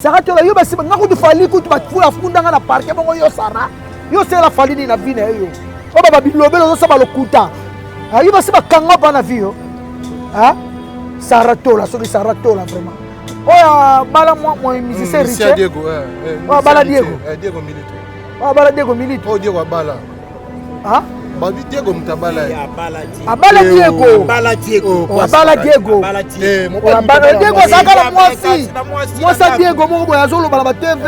Sarah tola yo basi nga kutu fali kutu batfula funda nga na parke bongo yo Sarah. Yo c'est la fali ni na vie na yo. O baba bilobelo zo saba lokuta. Yo basi bakanga pa na vie yo. Ah? Sarah tola, so Sarah tola vraiment. Oh bala moi musicien riche. Diego, oh bala Diego. Diego Milito. Oh bala Diego Milito. Oh Diego bala. Ah? Babi Diego mtabala. Abala Diego. Abala Diego. Abala Diego. Abala Diego sakala mwasi. Mwasa Diego moko boya zolo bala ba TV.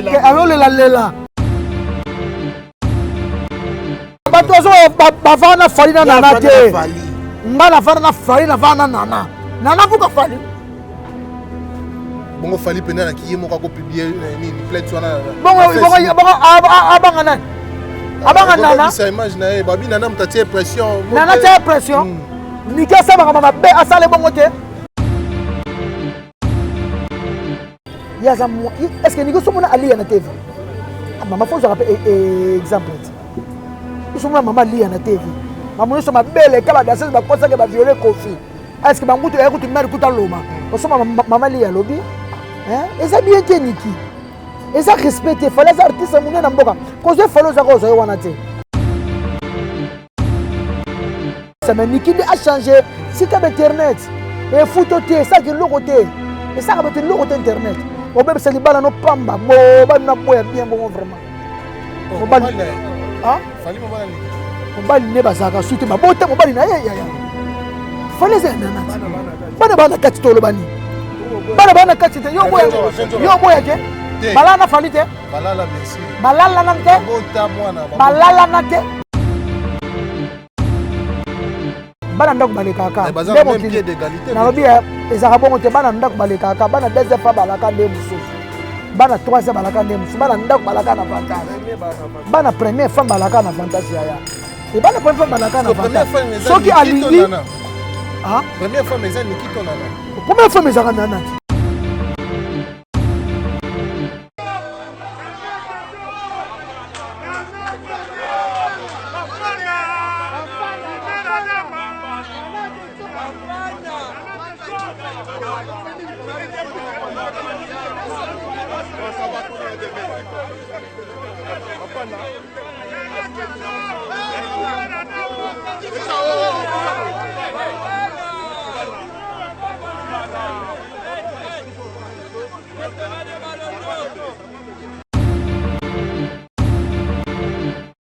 Ke azolela lela. Bato zo bavana fali na nana te. Ngala fana na fali na vana nana. Nana kuka fali. Bongo fali pena na kiye moko ko publier ni plainte wana. Bongo abanga nana. Abanga nana. Sa image na babi nana mtatie pression. Nana tie pression. Nika saba kama mabe asale bongo te. Yaza mo est-ce que niko somona ali na TV? Maman faut je rappelle exemple. Ils sont maman li na TV. Maman so mabele kala danseuse ba kosa ke ba violer Kofi. Est-ce que bangutu ya kutu mari kuta loma? So maman li ya lobi. Hein? Et ça bien te niki. Et ça respecter fallait ça artiste mouné na mboka. Ko je follow ça ko zo wana te. Ça m'a niki a changé site internet. Et photo te ça que le côté. Et ça va être le côté internet. Au même c'est libala no pamba. Bo ba na boya bien bon vraiment. Mo ba ah fali mo bana ni. Mo ba ni ba saka suite ma bota mo ba ni na ya. Fallait ça nana. Bana kati to lo bani. Bana kati te yo boya ke. Balana fali te. Balala bien sûr. Balala na te. Bota mwana. Balala na te. Bana ndako baleka ka. Même pied d'égalité. Na robia ezaka bongo te bana ndako baleka ka. Bana deuxième fois balaka nde musu. Bana troisième balaka nde musu. Bana ndako balaka na avantage. Bana première fois balaka na avantage ya. Et bana première fois balaka na avantage. Soki alingi. Ah? Première fois mais ni kito nana. Première fois mais nana.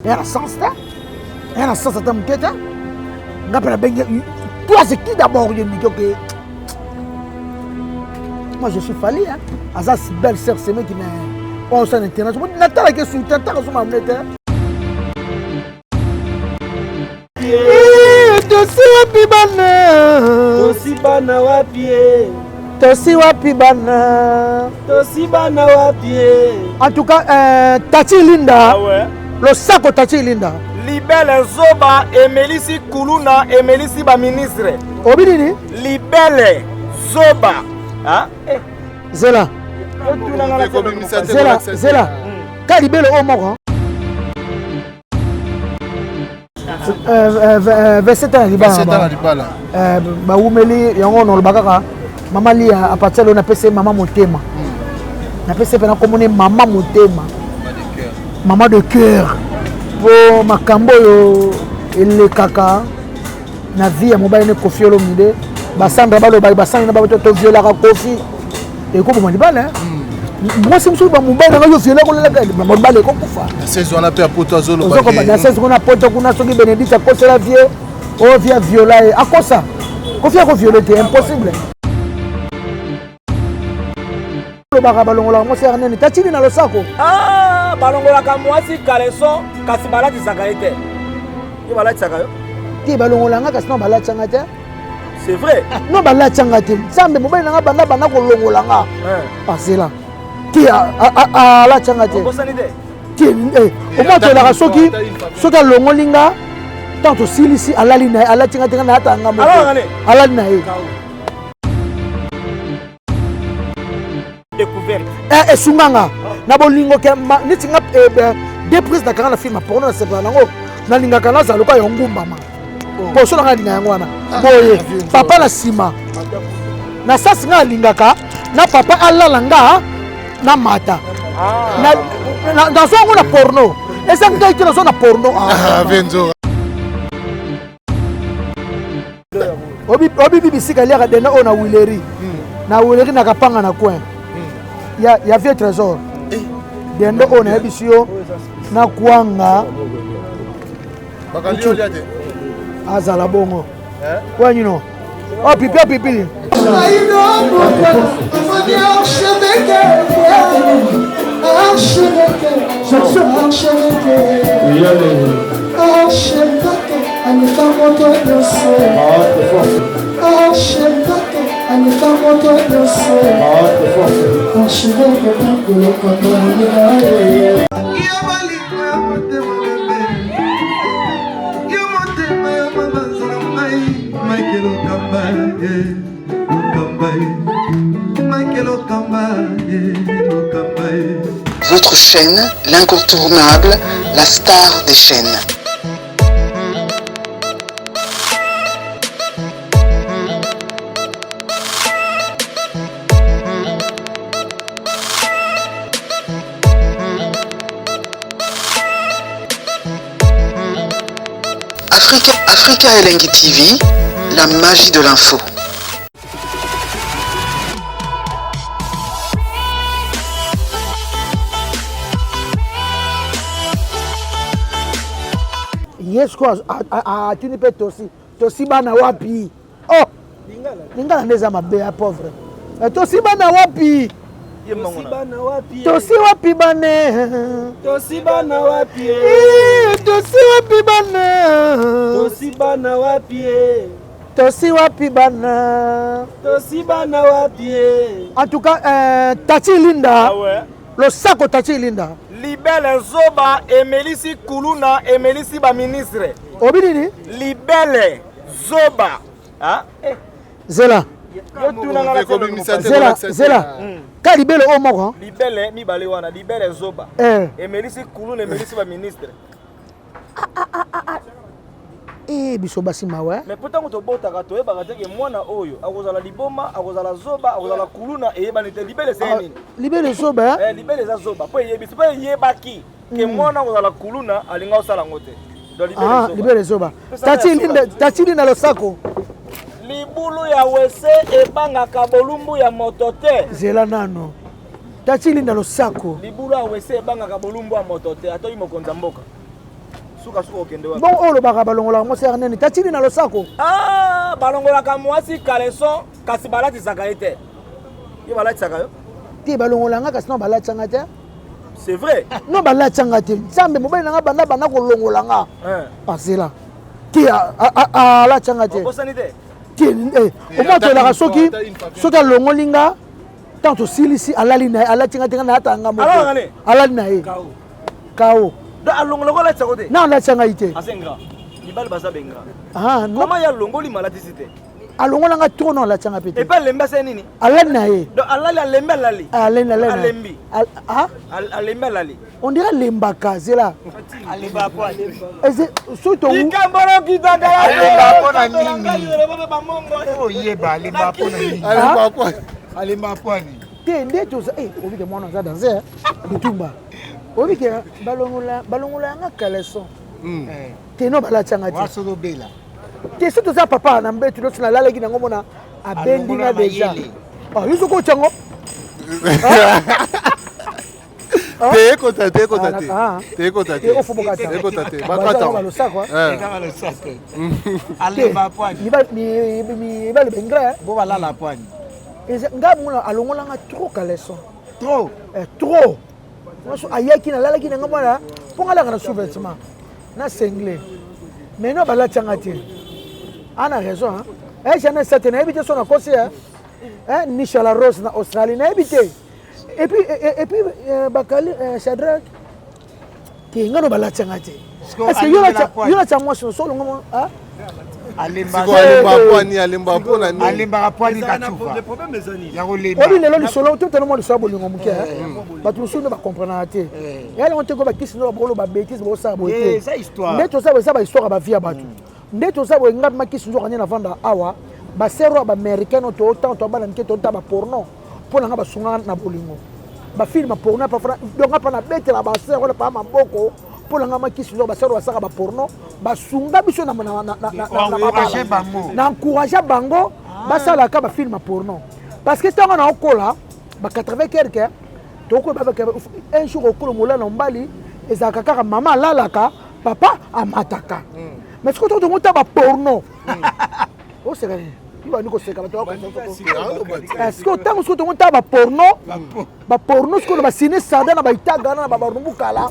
Era sens là. Era sens à mon tête. Ngapela benga. Toi c'est qui d'abord je dis que moi je suis fallu hein. Azas belle sœur c'est moi qui m'a on s'en internet. Moi n'attends que sous tête que sur ma nette. Tosi wapi bana. Tosi bana wapi. Tosi wapi bana. Tosi bana wapi. En tout cas Tati Linda. Ah ouais. Le sac au Tati Linda. Libele Zoba Emelisi Kuluna Emelisi ba ministre. Obinini? Libele Zoba. Ah? Zela. Zela. Kalibele au mort. 27 ans libala. 27 ans libala. Ba umeli yango no bakaka. Mama lia a partir de na PC maman motema. Na PC pena komone maman motema. Maman de cœur. Pour makambo yo ele kaka na vie ya mobile ne Kofi Olomide basandra balo basandra na bato to viola ka Kofi e ko bomali bala moi c'est monsieur ba mobile na yo viola ko la mobile ko kufa saison na pe poto azolo ba ko na saison kuna poto kuna soki Benedict akosa la vie o via viola e akosa Kofi ko violer c'est impossible lo ba balongola mo c'est nene tatini na lo sako ah balongola ka mwasi kaleso kasi balati sakaite yo balati sakayo ti balongola nga kasi no balati sangate c'est vrai no balati sangate sambe mobile nga banda ko longola nga pasela ti ala sangate ko sanite ti o mo to la soki longolinga tanto silisi alali na alati sangate na ata nga mo alali na e découverte et sunganga na bolingo ke niti nga deux prises da kana film pour na sepana ngo na linga kana za loka yongumba ma po so na linga yango wana boye papa la sima na sasi nga lingaka na papa alala nga na mata dans son na porno et ça ngai qui dans son porno Venzo obi bisika liaka dena ona wileri na wileri na kapanga na coin ya vieux trésor dendo ona ebisio na kuanga bakalio liate azala bongo kwa nyino oh pipi Votre chaîne, l'incontournable, la star des chaînes. Africa Elengi TV, la magie de l'info. Yes quoi atini pe tosi bana wapi oh lingala ndeza mabe ya pauvre tosi bana wapi tosi wapi bane tosi bana wapi tosi wapi bane tosi bana wapi tosi wapi bana tosi bana wapi en tout cas Tati Linda le sac Tati Linda libele zoba emelisi kuluna emelisi ba ministre obinini libele zoba ah zela zela ka libele o moko libele mibale wana libele zoba emelisi kuluna emelisi ba ministre biso basi mawe mais pourtant to botaka to yeba kateke mwana oyo akozala liboma akozala zoba akozala kuluna eyeba nite libele c'est nini libele zoba libele za zoba po yebisi po yebaki ke mwana akozala kuluna alinga osala ngote do libele zoba Tati Linda lo sako libulu ya wese ebangaka bolumbu ya moto te zela nano Tati Linda lo sako libulu ya wese ebangaka bolumbu ya moto te atoyi mokonza mboka suka okende wa bon olo baka balongola mo ser nene Tati Linda lo sako balongola ka mwasi kaleso kasi balati sakaite yo balati sakayo ti balongola nga kasi no balati sanga te c'est vrai no balati sanga te sambe mobali nga banda ko longola nga pasela ti ala sanga te bosani te ti o mo to la soki alongolinga tanto silisi alali na alati nga te na atanga mo alali na e kao do alongolo ko la tsakote na la tsanga ite asengra libal baza bengra no comment ya longoli malati site alongola nga trop non la tsanga pete e pas lemba c'est nini alali na e do alali alemba lali alembi alemba lali on dirait lembaka zela alemba quoi surtout ikamboro kitaka alemba pona nini o yeba alemba pona nini alemba poni te ndeto obike mwana za danser bitumba obike balongola nga kaleson te no balatianga te wasolobela te surtout za papa na mbetu no tuna lalaki nango mona abendi na deja yusu ko chango te bakata alemba pwani mibali bengra bo balala pwani nga mona alongola nga trop kaleson trop ayaki na lalaki na nga mwana mpo nga laka na sous-vêtement na sengle mais no balatianga te ana raison jana sate nayebi te so na kosi nishala rose na australie nayebi te et puis bakali Shadrack te nga no balatianga te est-ce que yo na tya mwasi so olongo alemba pona ni alemba pwani katufa le problème est ani ya kolemba obi lelo lisolo to tellement lisolo bolingo muke bato mosusu ba comprendre te yale on te ko ba kisi no ba ba bêtise bo sa bo te ça histoire ndeto sa ba histoire ba vie bato ndeto sa bo ngap ma kisi nzo kanya na vanda awa ba sero ba américain to autant to ba na nke to ta ba porno pona nga ba sunga na bolingo ba film porno pa fra donc pa na bête la ba sœur wala pa maboko pour la ngama ki sur ba sœur wa saka ba porno ba sunga biso na encourager bango ba sala ka ba film porno parce que tant on a okola ba 80 quelques toko ba un jour okolo mola na mbali ezaka kaka mama lalaka papa amataka mais ce que tu montes ba porno oh c'est vrai il va nous conseiller est-ce que tant que tu montes ba porno ce que ba ciné sada na ba itaga na ba rumbukala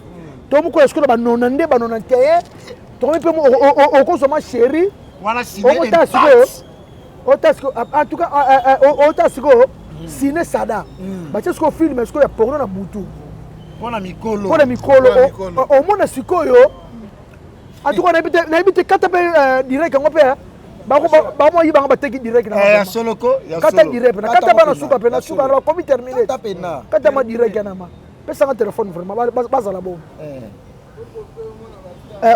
to muko est-ce que ba nonande ba nonanteye to me pe o consomma chéri voilà ciné en tout cas o tasiko ciné sada ba ce que film est-ce que ya porno na butu pona mikolo o mona sikoyo en tout cas na habite kata pe direct ngope ba mo yibanga bateki direct na ya soloko kata direct na kata bana suka pe na suka ba komi terminé kata ma direct na ma pesa un téléphone vraiment baza la bon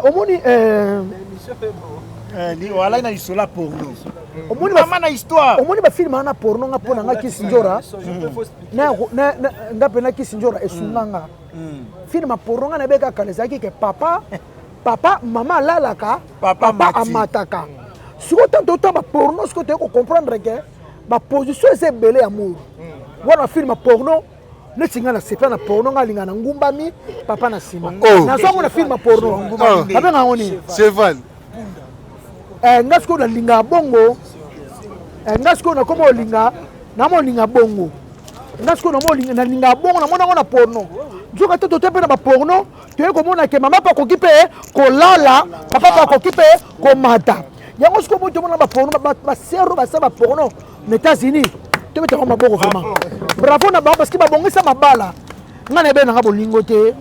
omoni ni wala na isola porno omoni ba na histoire omoni ba film na porno nga pona nga kisinjora na nga pena kisinjora esunganga film porno nga na beka kalezaki ke papa mama lalaka papa amataka siko tanto ba porno siko te ko comprendre que ba position c'est belé amour wana film porno ne tinga na sepa na porno nga linga na ngumbami papa na sima na so na film porno abe nga ngoni Cheval nga siko na linga bongo nga siko na komo linga na mo linga bongo nga siko na mo linga na linga bongo na mona porno nzoka te tote pe na ba porno to ko mona ke mama pa ko kipe ko lala papa pa ko kipe ko mata yango siko mo to mona ba porno ba sero ba sa ba porno aux États-Unis tu veux te rendre beaucoup vraiment bravo na ba parce que ba bongisa mabala nga na be na bolingo te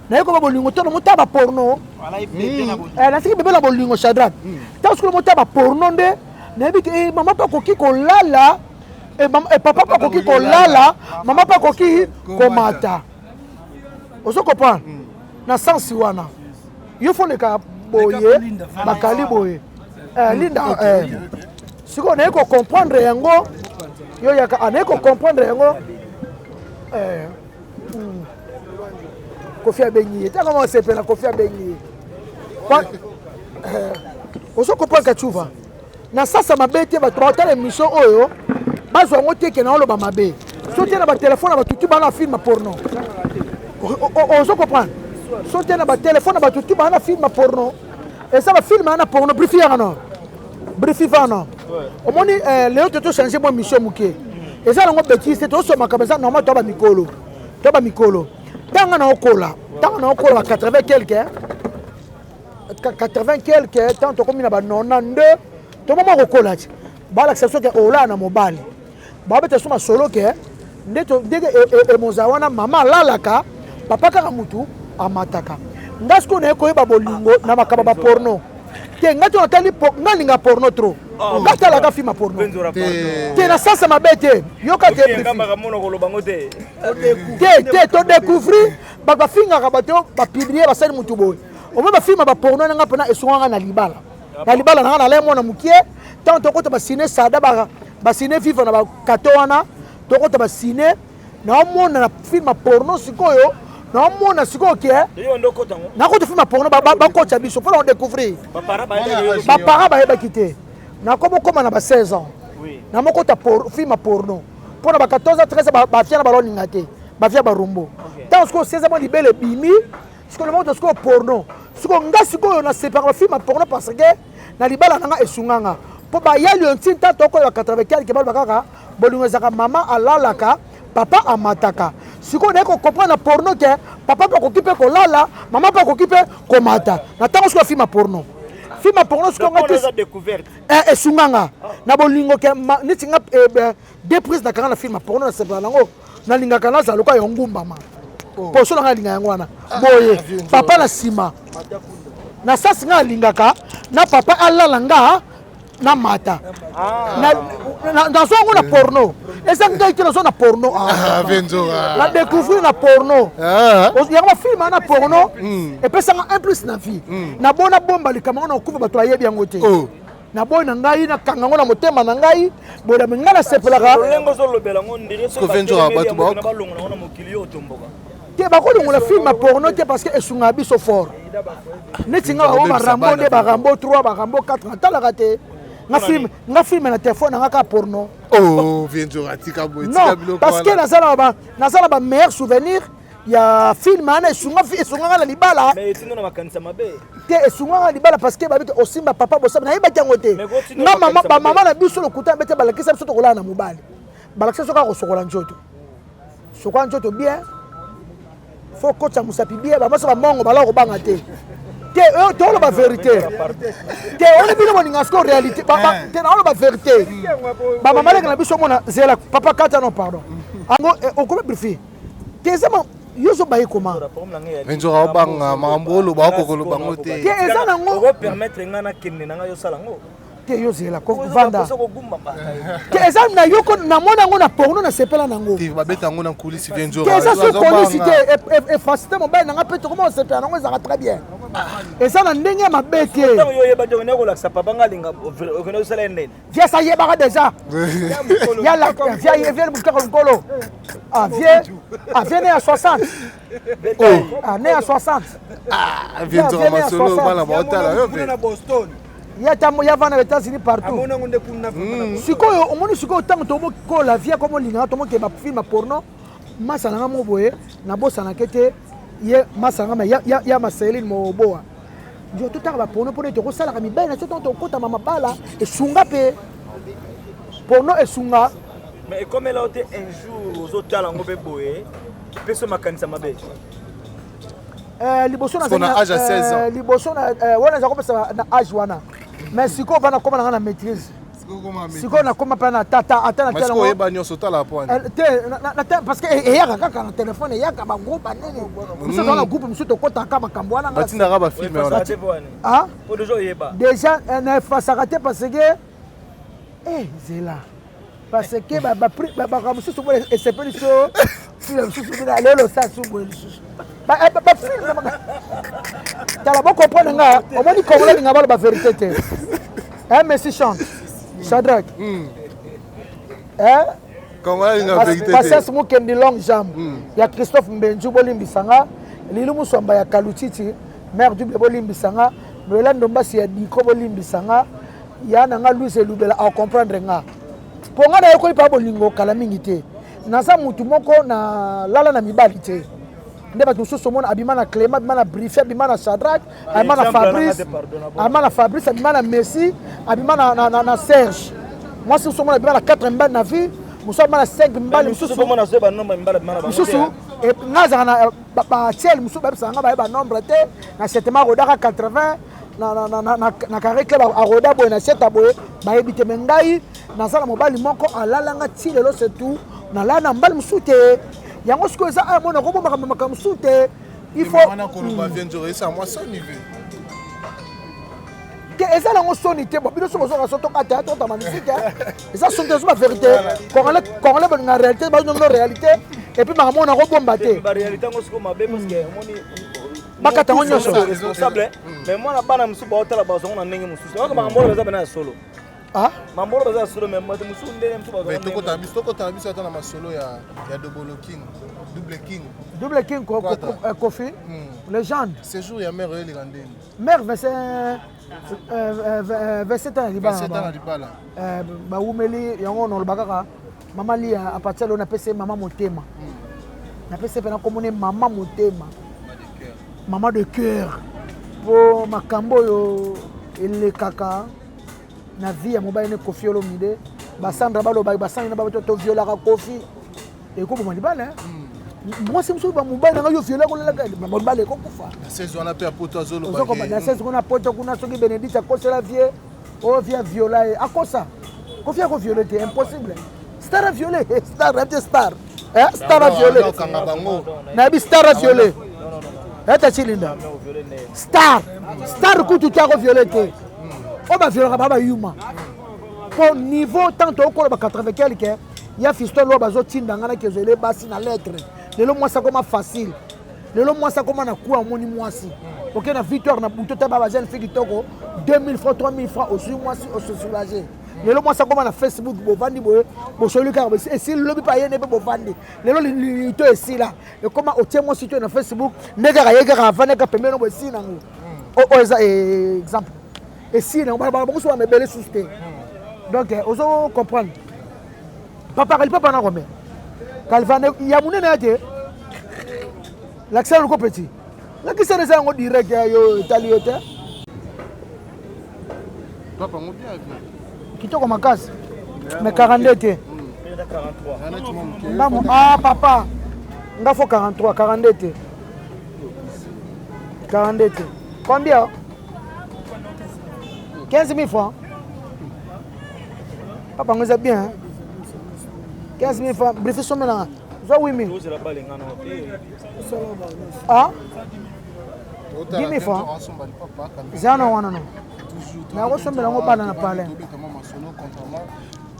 na yeko ba bolingo to mo ta ba porno wala ibebe na bolingo na siki bebe la bolingo Shadrack ta siko mo ta ba porno nde na bi ke mama pa ko ki ko lala et papa pa ko ki ko lala mama pa ko ki ko mata ozo comprendre na sens wana il faut le ka boye bakali boye linda siko na yeko comprendre yango yo yaka aneko comprendre yango Kofi Abenyi ta comment c'est pena Kofi Abenyi ozo comprendre ka chuva na sasa mabete ba trotala émission oyo bazwa ngote ke na olo ba mabe sote na ba téléphone ba tutu ba na film porno ozo comprendre sote na ba téléphone ba tutu ba na film porno et ça ba film na porno brifi ya no brifi va no omoni leo to changer mo mission muke et ça ngo bêtise to so makabeza normal to ba mikolo tanga na okola 80 quelques 80 quelques tant to comme na ba 92 to mama okola ti ba l'accession ke ola na mobile ba bete suma solo ke ndeto ndege e mozawana mama lalaka papa kaka mutu amataka ngasko na ko ba bolingo na makaba ba porno ke ngati otali ngalinga porno trop ngata la ka film porno te na sasa mabete yoka te to découvrir ba finga ka bato ba publier ba sali mutu boy o ba film ba porno nga pena esunganga na libala na na lemo na mukie tant to ko to ba ciné sada ba ciné viva na ba katowana to ko to ba ciné na mona na film porno sikoyo na mona sikoyo ke na ko to film porno ba ko cha biso pour on découvrir ba para ba eba kité na komo na ba 16 ans na moko ta film porno pour na ba 14 ans 13 ba fia na ba loninga te ba fia ba rumbo tant ce ko 16 ans libele bimi ce que le monde ce ko porno ce ko nga sikoyo na séparer film porno parce que na libala nanga esunganga po ba yali ontinta to ko ya 80 quelque ba kaka bolingo zaka mama alalaka papa amataka siko na ko comprendre na porno ke papa pa ko kipe ko lala mama pa ko kipe ko mata na tango siko film porno siko nga découverte esunganga na bolingo ke nitinga deux prises na kana film porno na sepela nango na linga kana za loka yongumba ma po so nga linga yango wana boye papa na sima na sasa nga lingaka na papa alala nga na mata na zongo na porno eza ngai kila zo na porno na découvrir na porno yango film na porno et pesa nga un plus na vie na bona bomba likamanga na okuva bato ayebi yango te na boy na ngai na kanga ngo na motema na ngai boy na menga na sepelaka lengo zo lobela ngo ndire so Ventura batu ba na balongo na mokili yo tomboka te bakolongola film ya porno te parce que esunga biso fort neti nga o barambo nde barambo 3 barambo 4 natalaka te nga filme na telefone nanga ka porno Oh, Ventura tika boy tika non parce que nazala ba meilleur souvenir ya film ana esunga na libala mais tino na makanisa mabe te esunga na libala parce que babete osimba papa bosabe na yeba tango te nga mama na biso lokuta bete balakisa biso tokolala na mobali balakisa soka kosokola nzoto sokola nzoto bien faut kotsa musapi bien bamasa bamongo bala kobanga te tolo ba vérité te on bino moninga sko réalité te na ba vérité ba mama leka na biso mona zela papa kata non pardon ango okome briefé te zama yozo baye comment Ventura obanga mambolo ba ko bango te te eza nango ko permettre ngana kenne nanga yo sala ngo te yozela ko vanda te eza na yoko na mona ngo na porno na sepela nango te babeta ngo na kulisi Ventura te eza so polisi te e facilité mobile nanga pe to comment sepela nango eza très bien eza na ndenge ya mabe te yo yeba de ko laksa papa ngalinga okene sala endene vie ça yeba déjà yala vie vient buscar nkolo viens à 60 né à 60 Ventura masolo bala baotala yo na Boston ya vana aux États-Unis partout sikoyo omoni sikoyo tango tomokola vie comme olingaka tomokeba film porno masalanga mo boye nabosana kete ye masalanga ya maseline moboa ndio tutaka ba porno pone tokosalaka mibali na soto tokota mama bala esunga pe porno esunga mais comme là ote un jour ozotala ngo be boye peso makanisa mabe liboso na âge à 16 ans liboso na wana za kopesa na âge wana mais siko bana koma na maîtrise siko na koma pa na tata atana tena ngo yeba nyoso tala point te parce que eyaka kaka na téléphone eyaka ba groupe nene muso na groupe muso to kota ka makambo wana batinda ka ba film wana ah pour déjà yeba déjà na fasakate parce que zela parce que ba muso so et c'est pas so film so so lelo sa so bo ba film tala bo comprendre nga o moni congolais nga ba vérité te Messi chante Shadrach congolais nga vérité passes mu kendi long jambe ya Christophe Mbenju bolimbisanga lilu musomba ya Kalutiti mère du bolimbisanga Melando Mbasi ya Diko bolimbisanga ya nanga Louis Elubela a comprendre nga ponga na yoko ipa bolingo kala mingi te naza mutu moko na lala na mibali te nde bato mosusu omona abima na Clément abima na Brife abima na Shadrach abima na Fabrice abima na Messi abima na Serge mwasi mosusu omona abima na 4 mbali na vie mosusu abima na 5 mbali mosusu nga azaka na batiele mosusu bayebisaka nga baye banombre te na setema arodaka 80 na carré club aroda boye na seta boye bayebi te me ngai naza na mobali moko alalanga ti lelo surtout nalala na mbali mosusu te yango sikoyo eza aya mona kobomaka makambo mosusu te il faut wana koloba Ventura esa mwa soni ve ke eza nango soni te bo bino so bozoka so toka te totama misike eza soni te ezo ba vérité congolais balinga réalité bazongono réalité et puis makambo na kobomba te réalité ngo siko mabe parce que moni bakata ngo nyonso responsable mais moi na bana musu baotala bazongo na ndenge mususu waka makambo baza bana ya solo mambolo baza solo mais moto musu ndenge musu baza mais tokota biso ata na masolo ya double king Kofi légende séjour ya mère eli landeni mère 27 ans ya libala baumeli yango nolobaka mama lia a partir lelo napesi mama motema napesi mpe nakomone mama motema mama de cœur mpo makambo oyo elekaka na vie ya mobali ne Kofi Olomide basandra balobaki basandri na bato toviolaka Kofi ekoboma libala mwasi mosusu bamobali nanga yo viola kolelaka mobali ekokufa na 16 wana mpe apoto azoloba na 16 kuna poto kuna soki Bénédicte akosela vie oyo vie aviola ye akosa Kofi akoviole te impossible star a violé star ete star star a violé nayebi star a violé ete chilinda star kutu te akoviole te oyo baviolaka baa bayuma po niveau tant okoloba 80 quelque ya fiston oyo bazotinda nga na kezele basi na lettre lelo mwasi akoma facile lelo mwasi akoma na kuwa amoni mwasi ok na victoire na buto ta ba jeune fille kitoko 2000 francs 3000 francs aussi moi on se soulager lelo moi ça comme na Facebook bo vandi bo cholu car et si lobby pa yene bo vandi lelo lito esi là et comment o tie moi site na Facebook nega ka yega vanda ka pembeno bo si nango o eza exemple et si na ba bo so me belle souste donc ozo comprendre papa na combien Calvane ya munene ate l'accès le petit là qui c'est ça on direct yo italiote Papa mon bien kitoko makasi mais 42 te 43 ndamo papa nga faut 43 42 te 42 te combien 15 000 francs papa on est bien hein? 15 000 francs briefé somme là 8 000 ah 10 000 francs non mais on somme là on parle dans parler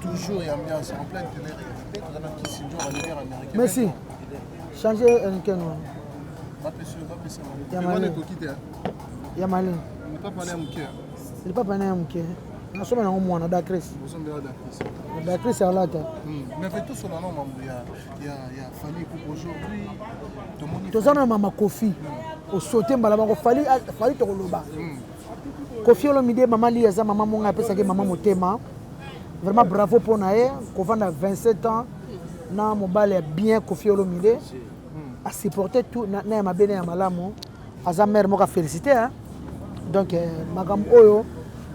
toujours et ambiance en pleine télé. merci changer un ken ya mali il pas parler amke na somme na mwana da Chris à la tête mais fait tout sur la norme il y a fallu pour aujourd'hui tous en mama Kofi au sauter mbala ko fallu to loba Kofi Olomide maman li za maman monga pesa ke maman motema vraiment bravo pour nae ko vanda 27 ans na mobile bien Kofi Olomide a supporter tout na ma bene ya malamu aza mère moka féliciter hein donc magam oyo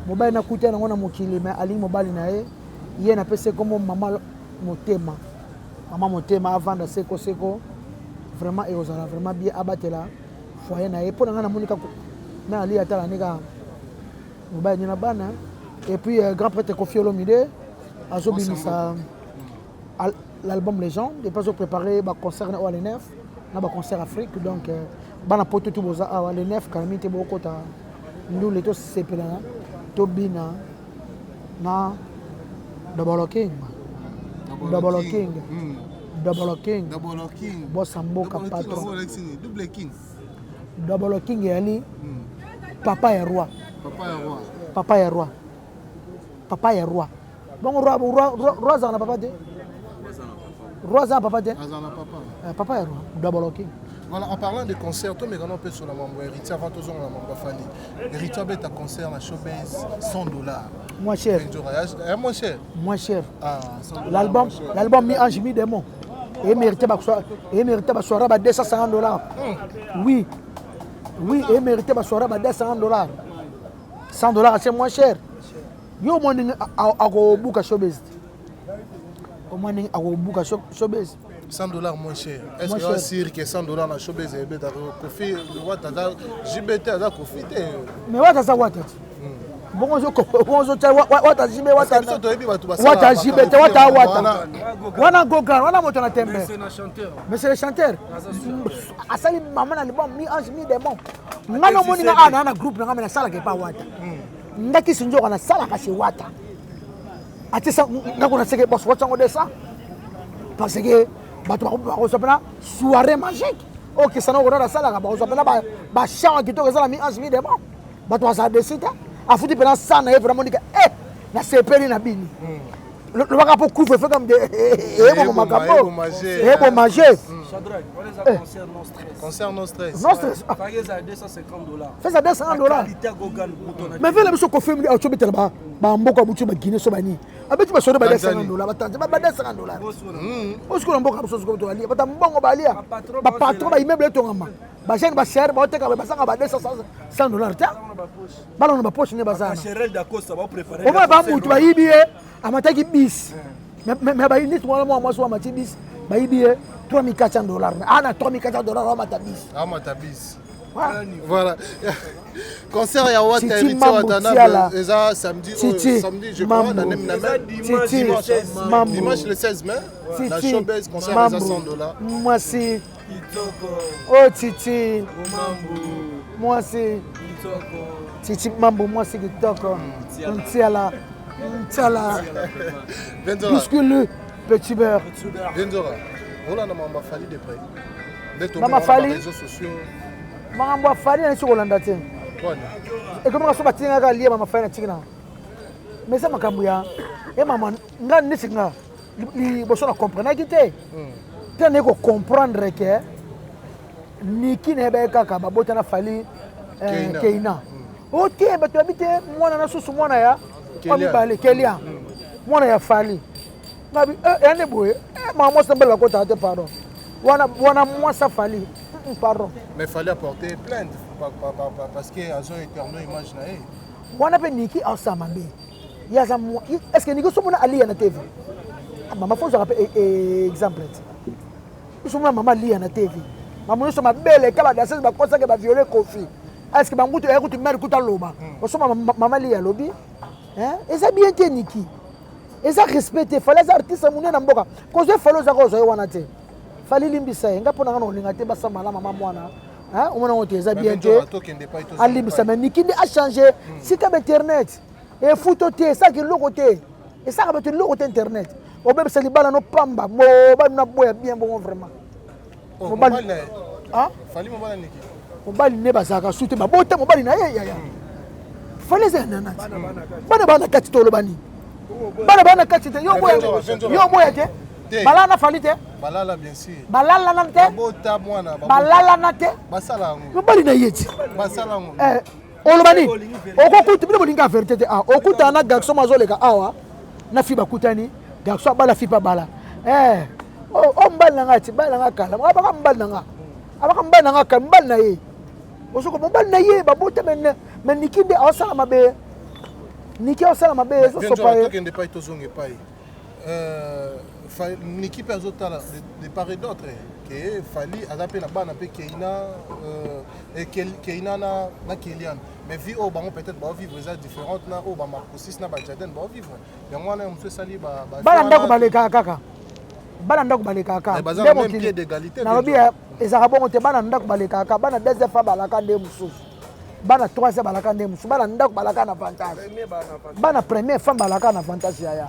mobile na kutia na ngona mokili mais ali mobile nae ye na pesa comme maman motema avant de seko vraiment et osala vraiment bien abatela foyer nae pour na monika na ali atala nika mobile na bana et puis grand prêtre Kofi Olomide azobimisa l'album Légende et pas préparer ba concert na OL9 na ba concert Afrique donc bana poto tout boza OL9 kalmi te boko ta ndule to sepela to bina na Double King boss amboka patron Double King yani papa ya roi bon roi za na papa de roi za papa de papa ya roi Double King. Voilà, en parlant de concert, toi, mais quand on peut sur la mambo, Rita, avant tout, on a mambo Fali. Rita, bet à concert, la showbiz, $100. Moins cher. Moins cher. Moins cher. Ah, l'album Mi Ange Mi Démon. Et mérité ma soirée à $250. Oui, et mérité ma soirée à $200. $100, c'est moins cher. Yo, moi, à Boka showbiz. Au moins, à Boka showbiz. $100 moins cher. Est-ce que c'est que $100 dans la showbiz et Kofi, JBT a Kofi. Mais what is what? Bon, JBT, wana gogan, wana moto na tembe. Mais c'est le chanteur. Asali maman na libon Mi Ange Mi Démon. Ngano moni na ana groupe na ngana sala ke pa wata. Ndaki sinjo kana sala ka se wata. Atisa ngako na seke boss watsa ngode ça. Parce que bato ba soirée magique. OK, ça na ngona sala ka ba osapena ba chant ki to ka sala Mi Ange Mi Démon. Bato sa décide. Afuti pena sana e vraiment dika na sepeli na bini. Le baka pour couvre fait comme bon manger. Shadrach, on les a concert non stress. Non stress. Fais ça à $250. Fais ça $250. Mais fais la mission qu'on fait au Tchobé là-bas. Ba mboka butu ba Guinée so bani. Abeti ba soro ba $250. Ba tante ba $250. Osko mboka so ko to ali. Ba mbongo ba ali. Ba patron ba immeuble to ngama. Ba jeune ba cher ba oteka ba sanga ba $200 ta. Ba lona ba poche ne ba za. Cherel d'Acosta va préparer. O ba mutu ba ibie amataki bis. Mais ba ini moi so amati bis. Ba ibie $3,400. Ah, $3,400 à Matabis. Voilà. Concert ya wata samedi, je crois, dimanche le 16 mai. La showbiz concert à $100. Moi c'est oh Titi. Moi c'est Titi Mambo, moi c'est Kitoko. Ntiala. Bouscule petit beurre. Benzora. On a Mama Fali de près. Mama Fali. Les réseaux sociaux. makambo afali na sikolanda te ekomaka so batingaka lie bamafali na tikina mais eza makambo ya mama nga neti nga liboso na comprenaki te te naye kocomprendre ke niki na yebeye kaka babota na fali keina ote bato babi te mwana na susu mwana ya mibale kelia mwana ya fali ngabi yande boye mama mwasi mbele bakotaka te pardon wana mwasi afali pardon mais fallait apporter plainte parce que azo éternel image na ye wana pe niki awsa mabe yaza est-ce que niki somona aliya na TV mama faut rappeler exemple somona mama aliya na TV mama nyonso mabele kala danseuse bakosaka bavioler kofi est-ce que bangutu ekuti mari kuta loba osoma mama aliya lobi eza bien te niki eza respecté fallait za artiste munene na mboka kozo falo za kozo wana te fali limbisa ye nga mpona nga na olinga te basambala mama mwana omona ngo te eza bien te alimbisa me niki nde achange sika ba internet efuto te esaki eloko te esaka bato eloko te internet obebisa libala no pamba mobali na boya bien bongo vraiment mobali ne bazalaka su te babota mobali na ye yaya fali eza ya nanati bana bana kati tolobani bana bana kati te yo boya te balala fali te balala bien sûr balala na te bota mwana balala na te basala ngo mobali na yeti basala ngo olobani okokuta bino bolinga vérité te okuta na garçon mazoleka awa na fi bakutani garçon abala fi pa bala o mbali na ngati bala nga kala abaka mbali na nga kala mbali na ye osoko mbali na ye babota men nikinde awsala mabe niki awsala mabe so sopa ye tokende pa tozonge pa ye Niki pe azotala de part et d'autre que fali azape na bana pe keina na Kelian mais vie au bango peut-être ba vivre ça différente na au ba Marcosis na ba Jaden ba vivre ya mwana mso sali ba bana ndako baleka kaka bana ndako baleka kaka bazana même pied d'égalité na lobi ezaka bongo te bana ndako baleka kaka bana deuxième fois balaka nde mususu bana troisième balaka nde mususu bana ndako balaka na avantage bana première fois balaka na avantage ya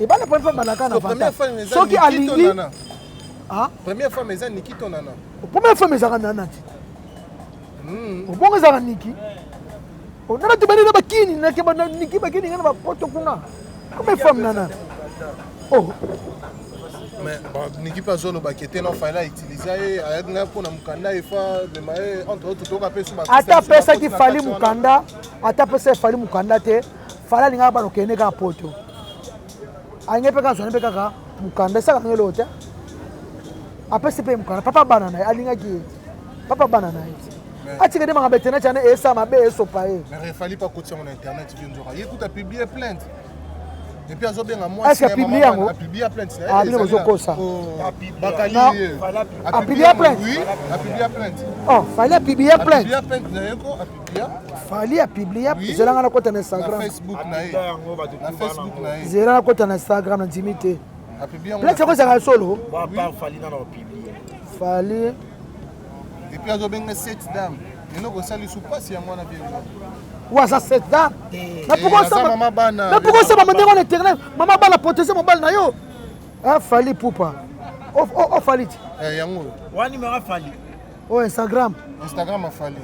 et bana première fois balaka na avantage soki alingi première fois mais niki tonana première fois mais zaka nana ti obongo zaka niki onana tibani na bakini na ke bana niki bakini ngana bapoto kuna première fois nana mais niki pas zolo bakete no fala utiliser ayanga pona mukanda efa de mae entre autres to ka pesu ba ata pesa ki fali mukanda ata pesa fali mukanda te fala linga ba no kene ka poto angepe ka zone pe kaka mukanda saka ngelo te apesi pe mukanda papa banana alinga ki papa banana ati kede manga betena chane esa mabe eso pae mais il fallait pas cotiser mon internet bien dur écoute a publié plainte et puis azo benga moi c'est publié yango a publié plainte ah bien ozokosa bakali a publié plainte oui a publié plainte fallait publier plainte a publié plainte na yeko a publié fallait publier zelanga na kota na Instagram na Facebook na ye zelanga na kota na Instagram na dimité a publié plainte ko za solo ba fallait na publier fallait et puis azo benga cette dame nous ko sali sou passe ya mwana bien waza cette dame na pourquoi ça maman bana na pourquoi ça maman ndeko na internet maman bana protéger mobile na yo fallait poupa fallait yango wani mera fallait Instagram a fallait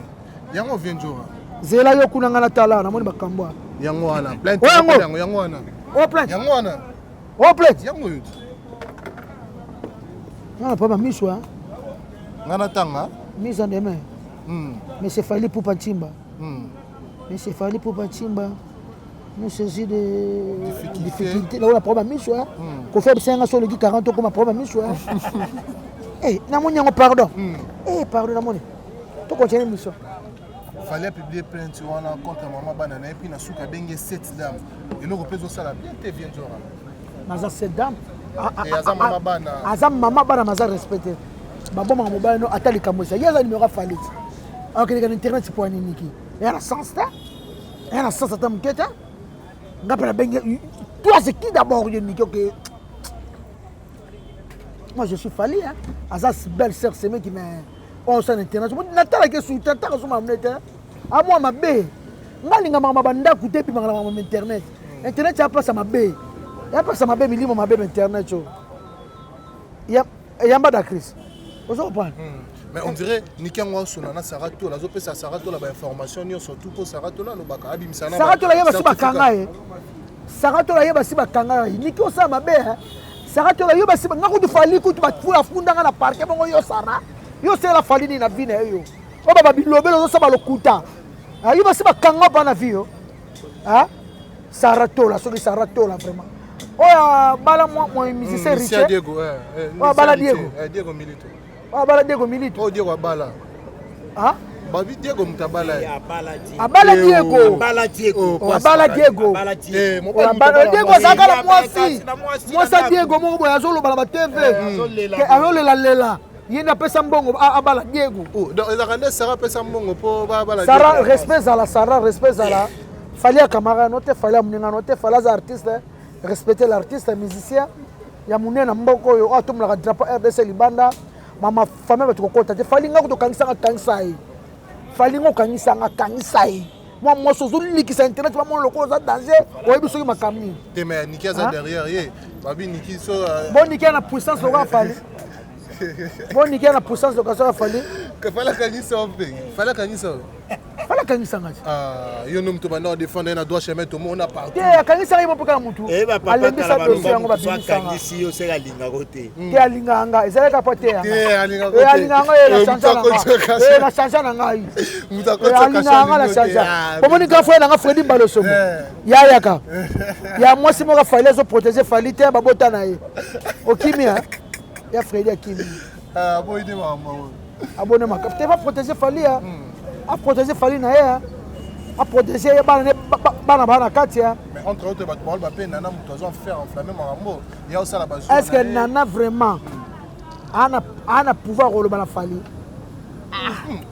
yango vient jora zela yo kuna ngana tala na moni bakambwa yango wana plainte yango wana plainte yango wana plainte yango yo ngana papa miswa ngana tanga mise en demain mais c'est fallait poupa chimba mais c'est fallait poupa chimba nous saisi de difficulté là on a problème miswa ko faire 5 sur le 40 comme problème miswa na moni ngo pardon pardon na moni to continuer mission fallait publier plainte wana contre maman banana et puis na suka bengue cette dame et le repose ça la bien te vient jora maza cette dame azam mama bana maza respecter babo mama mobile no atali kamosa yaza numéro fallait alors que internet pour niki et la sens ta mketa ngapela bengue toi c'est qui d'abord niki OK moi je suis fallu aza belle sœur c'est qui m'a sur internet natala ke sur tata so mamnete a moi mabe ngalinga mama banda kuté pi mangala mama internet ya pas mabe ya pas mabe milimo mabe internet yo ya mbada Chris ozo pas Mais on dirait Nikango Sonana Sarato, la zope sa Sarato la information ni surtout pour Sarato là no baka abimisana. Sarato la yeba si bakanga e. Sarato la yeba si bakanga e. Niki osa mabe hein. Sarato la yeba si ngako tu fali ku tu batfula funda na parquet bongo yo sara. Yo se la fali ni na vine yo. O baba bilobelo zo saba lokuta. Ayeba si bakanga pa na vio. Hein? Sarato la soki Sarato la vraiment. Oya bala moi musicien riche. Diego bala Diego. Diego Milito. Abala Diego Milito. Oh Diego Abala. Ah? Babi Diego Mutabala. Abala Diego. Abala Diego. Abala Diego. Abala Diego zakala mwasi. Mwasa Diego mo boya zolo bala ba TV. Ke alolela lela. Yenda pesa mbongo abala Diego. Oh, donc il a rendu Sarah pesa mbongo po bala. Sarah respect à la Sarah respect à la. Fallait à camarade note fallait mninga note fallait artiste respecter l'artiste musicien. Ya munena mboko yo atumla ka drapeau RDC Libanda. Mama famille va te kokota te fali ngako to kangisa kangsai fali ngako kangisa kangsai moi sozo likisa internet ba mon loko za danger o biso ki makamni te mais Niki za derrière ye babi Niki so bon Niki na puissance loka fali bon Niki na puissance loka so fali que fala kangisa ope fala kangisa ngati yo nom to bana défendre na droit chemin to mona partout te kangisa ibo poka mutu alembisa dossier yango ba bimisa kangisi yo seka linga kote te alinga nga ezala ka pote ya te alinga kote alinga nga la chance na chance na ngai alinga nga la chance pomoni ka fo na nga Fredi Mbalosomo ya yaka ya mwasi mo ka fallait zo protéger fali te ba bota na ye okimia ya Fredi akimi bon idée maman abonné ma te va protéger fali ya a protéger fali na ye a protéger bana katia mais entre autres ba parole ba pe nana mutozo faire enflammer marambo ya osala bazo est-ce que nana vraiment ana pouvoir roloba na fali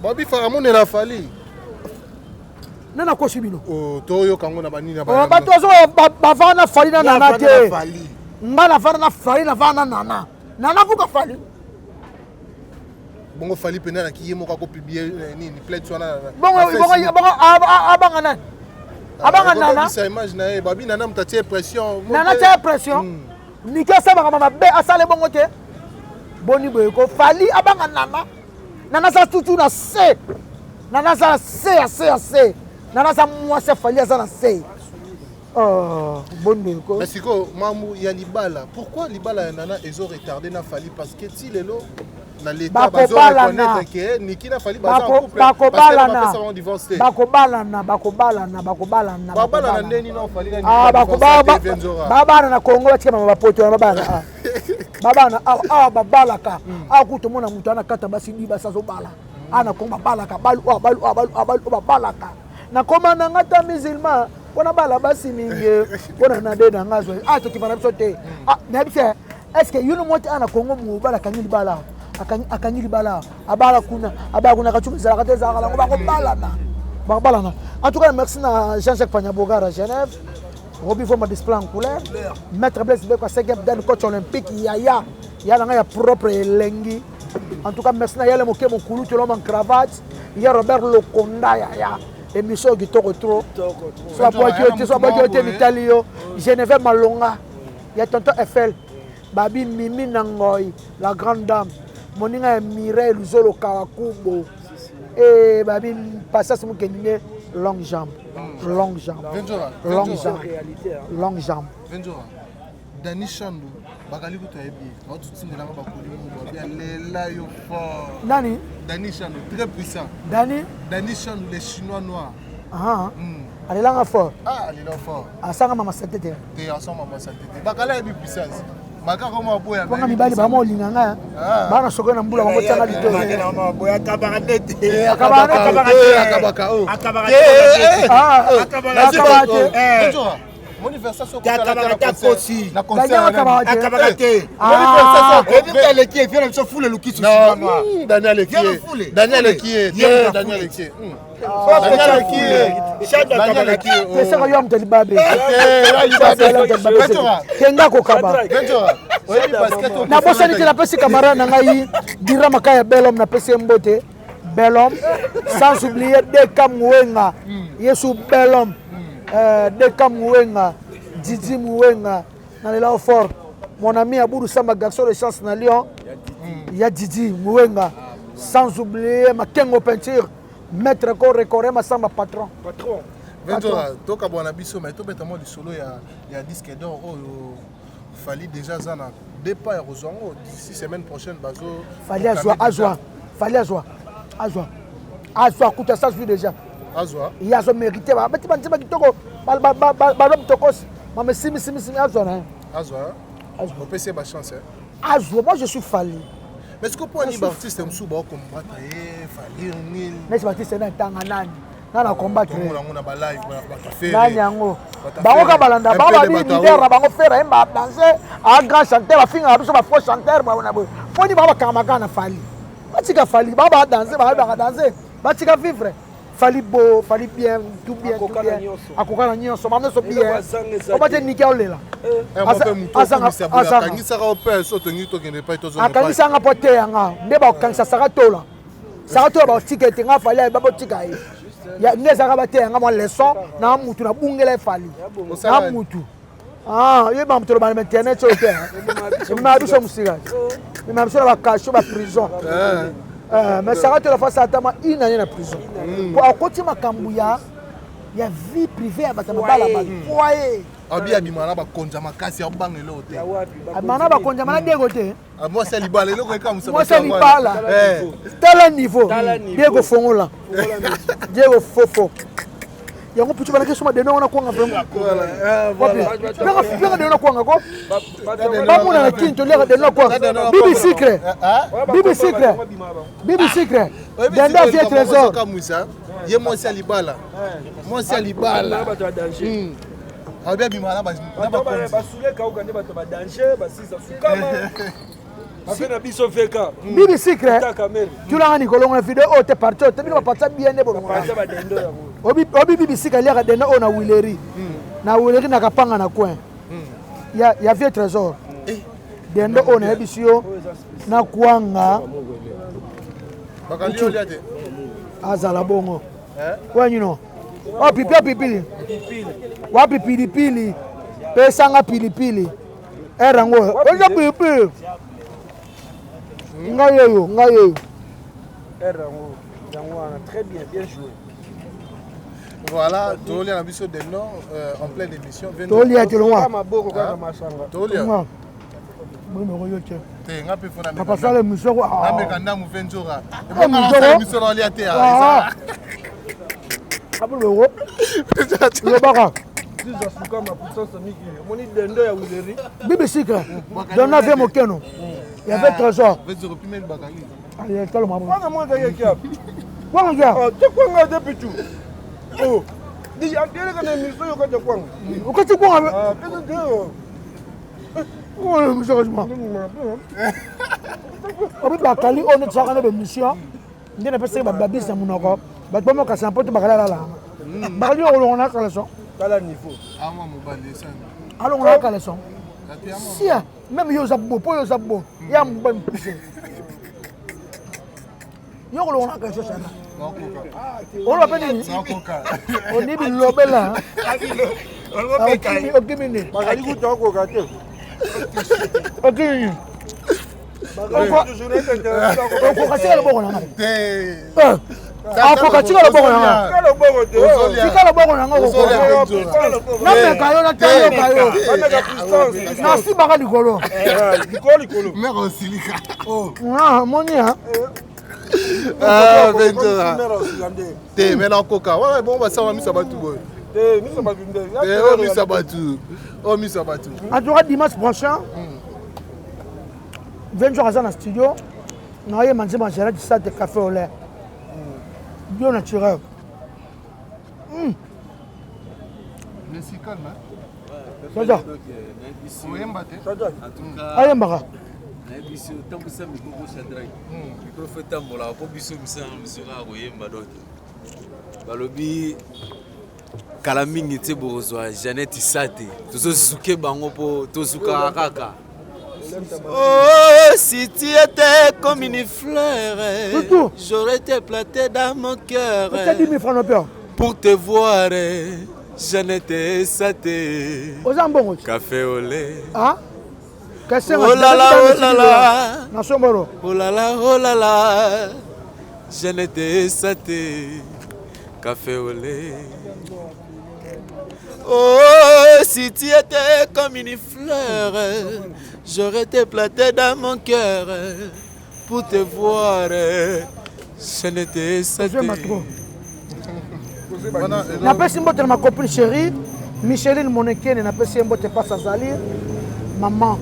babi faramone na fali nana koshi bino toyo kango na banini na ba bato zo bavana na fali na nana te ngala vana na fali na vana nana vuka fali bongo fali pena na ki mo ka ko publier nini plainte sona bongo abanga nana sa image na babi nana mtatie pression nana tie pression Niki asaba mama be asale bongo te boni boy ko fali abanga nana sa tutu na se nana sa se nana sa mwase fali asa na se boni ko mais siko mamu ya libala pourquoi libala ya nana ezo retardé na fali parce que ti lelo na l'état bazo reconnaître que Niki na fali baza en couple parce que ba pesa divorcé bakobalana ndeni na fali na babana na Kongo batika mama bapoto babana babana babalaka akuto mona mutu ana kata basindi basazo bala ana Kongo babalaka balu babalaka na koma na ngata musulman pona bala basi mingi pona na de na ngazo to kipana bisote na bise est-ce que yuno moti ana Kongo mu bala kanyi bala akanyi bala abala kuna kachuma za kate za kala ngo balana en tout cas merci na Jean-Jacques Panyabogara Genève Roby Foma display en couleur maître Blaise Beko 5e dan coach olympique ya nga ya propre elengi en tout cas merci na yale moke mokulu to l'homme en cravate ya Robert Lokonda ya émission qui toko trop soit boîte Mitalio Genève Malonga ya tonton Eiffel babi Mimi Nangoy la grande dame moninga Mireille Luzolo Kawakubo et babi passas mukene longue jambe Venjora Dani Chandu bakali kutoyebi otutindela nga bakuli mu bien lela yo fort nani Dani Chandu très puissant Dani Chandu les chinois noirs alelanga fort alelanga fort asanga mama satete te asanga mama satete bakala yebi puissance makako maboya ponga mibali ba mo linganga bana sokola na mbula bango tanga lito maboya kabaranete akabaka manifestation akabaka kosi na concert akabaka te Daniel Ekie viens me foule le kit Daniel Ekie pesaka yo mteli babe kenga kokaba na bosani te napesi camarade na ngai dira makaya belhomme napesi mbote belhomme sans oublier Deka Mwenga Yesu belhomme Deka Mwenga Didi Mwenga na lela fort mon ami Aboudou Samba garçon de chance na Lyon ya Didi Mwenga sans oublier Makengo Peinture, Maître Coré, Massamba Patron. Ventura, toka bwana biso mais to betamo du solo ya disque d'or fali déjà zana départ ya rozongo d'ici semaine prochaine bazo fali azwa kuta ça joue déjà azwa il y a zo mérité ba bati bantima kitoko ba tokos mama simi azwa na azwa on peut c'est ba chance azwa moi je suis fali mais est-ce que pour un artiste msou ba combattre fali nil mais c'est artiste na tanga nani na combattre na ba live ba café nani yango bango ka balanda bango ba bi leader bango faire ba danser un grand chanteur ba finga biso ba faux chanteur ba na bo foni ba kamaka na fali batika fali ba danser ba danser batika vivre fali beau fali bien tout bien akokana nyonso mama so bien o bate nika olela akangisa ka opel so tongi to kende pa to zo akangisa nga pote yanga nde ba okangisa sakatola ba ticket nga fali ba botika yi ya ngeza ka bate yanga mo leçon na mutu na bungela fali na mutu ye ba mutu ba internet so te ma biso musika ma biso ba cache ba prison mais sakatola fa sa tama ina na prison pour akoti makambu ya vie privée ya batama bala ba foyer abi abimana ba konja makasi ya bangelo te abimana ba konja mana dego te moi c'est libala le ko ka musa moi c'est libala tel niveau dego fongola dego fofo yango putu bana kesoma de nona kwanga vraiment bien de nona kwanga ko ba mona na kinto le de nona kwanga bibi secret danda vie trésor ye moi c'est libala abia bimana ba basule ka ukande bato ba danger basisa sukama afena biso feka bibi secret tu la ni kolonga video o te parti te bino parti bien ne bolonga parti ba dendo ya obi bibi secret ya dendo ona wileri na kapanga na coin ya vie trésor dendo ona ebisio na kuanga bakali oliate azala bongo when you know pilipili wapi pilipili pesa nga pilipili erango oja pilipili ngayeyo erango yangwana très bien joué. Voilà, Toli a l'ambition de nom en pleine émission. Toli a Tolonga. Toli a papa ça le monsieur ah mais quand nous venons là monsieur là il a été ça abolo le baka suka ma puissance miki moni dendo ya wileri bibi sika donna ve mokeno ya ve trésor veut dire plus même bakali ah il tellement maman pas moi que y'a quoi gars oh tu quoi nga depuis tout oh dis antele kana miso yo ka kwanga ukati kwanga ah peut-être oh monsieur moi obi bakali on est sur une émission ndena pesa ba babisa munoko bato mo kasa mpoto bakala la bakali on a kala son kala niveau ah moi mobali ça alors on a kala son si même yo zabbo po yo zabbo ya mbon pise yo on a kala son on va peine on est bi lobela on va peine okimini bakali ku to ko ka te okimini on kasi le bon na ako kasi le bon na le bon na na me kayo na tayo kayo na si baka likolo mère osilika oh ah moni ha ah Ventura te mena koka ouais bon ba ça va mi sabatu boy te mi sabatu ndé mi sabatu oh mi sabatu en tout cas dimanche prochain 20 jours dans le studio, on a mangé du sac de café au lait. Bio naturel. Laissez calme, hein? C'est ça. Vous aimez battre? ça doit. Allez, Mbara. biso ntango sa mikoko Shadrack mikoro fe tambola po biso misora koyemba dote balobi kala mingi te bozwa Jeannette Sate tozosuke bango po tosuka kaka. Oh, si tu étais comme une fleur, j'aurais été planté dans mon cœur pour te voir, Jeannette Sate. Café au lait. Ah? Oh là là, oh là là. Oh là là, oh là là. je n'étais saté, café au lait. Oh, si tu étais comme une fleur, j'aurais été planté dans mon cœur pour te voir. Je n'étais saté. Napesi mbote ma copine chérie, Micheline Monekene, napesi mbote pas Azali, maman.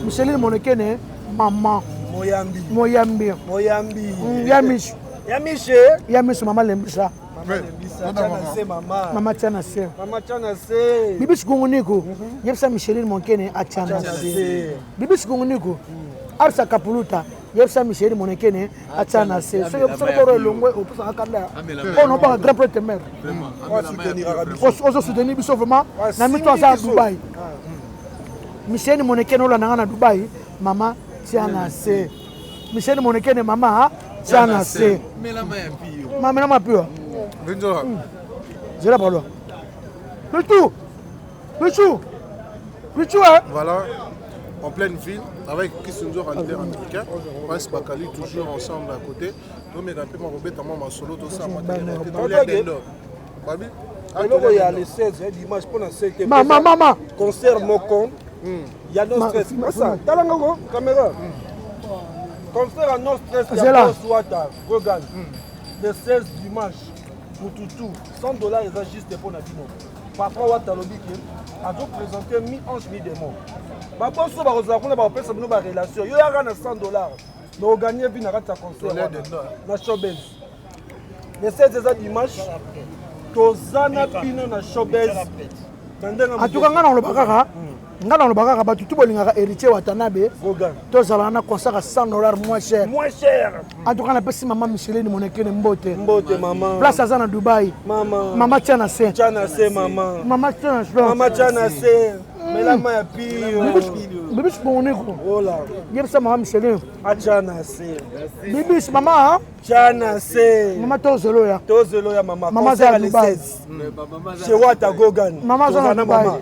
Micheline Monekene, maman. Moyambi. Moyambi. Moyambi. Yamish. Yamishe. Yamish maman lembisa. Mama Tiana se. Mama Tiana se. Bibi Sigunguniko. Yepsa Micheline Monekene Atiana se. Bibi Sigunguniko. Arsa Kapuluta. Yepsa Micheline Monekene Atiana se. So yepsa ko longwe opesa akanda. On n'a pas grand prêtre mère. On se soutenir biso vraiment. Na mi to à Dubaï. Micheline Monekene ola na Dubaï. Mama Tiana se. Micheline Monekene mama Tiana se. Mama na pio. Je la parole. Le tout. Voilà, en pleine ville, avec Kissunzo américain. Moi, c'est Bakali, toujours ensemble à côté. Nous, mais un peu ma robette, ma solo, tout ça, alors il y a les 16 dimanche pour la 7e. Maman. Concert Mokon. Il y a no stress. Ça, talango caméra. Concert à no stress. Il y a Swata, Gogan. Le 16 dimanche. Pour tout, $100 est juste pour la bino. Parfois, Watalobi qui a présenté 1011 000 démons. Papa, si vous avez une relation, il y a $100. Mais vous gagnez bien à concert. Na showbiz. Le 16 dimanche, Tozana Pino na showbiz. En tout cas, dans le bagage, tout le monde héritier Watanabe. Tozala na concert à $100 moins cher. Moins cher. En tout cas, on a passé maman Micheline Monekene Mbote. Mbote maman. Place à Zana Dubaï. Maman Tiana se. Tiana se maman. Maman Tiana se. Maman Tiana se. Mais la main pire. Bibis Moneko. Oh là. Yebsa maman Micheline. Tiana se. Bibis maman. Tiana se. Maman Tozelo ya. Tozelo ya maman. Maman Zana Dubaï. Chez Wata Gogan. Maman Zana Dubaï.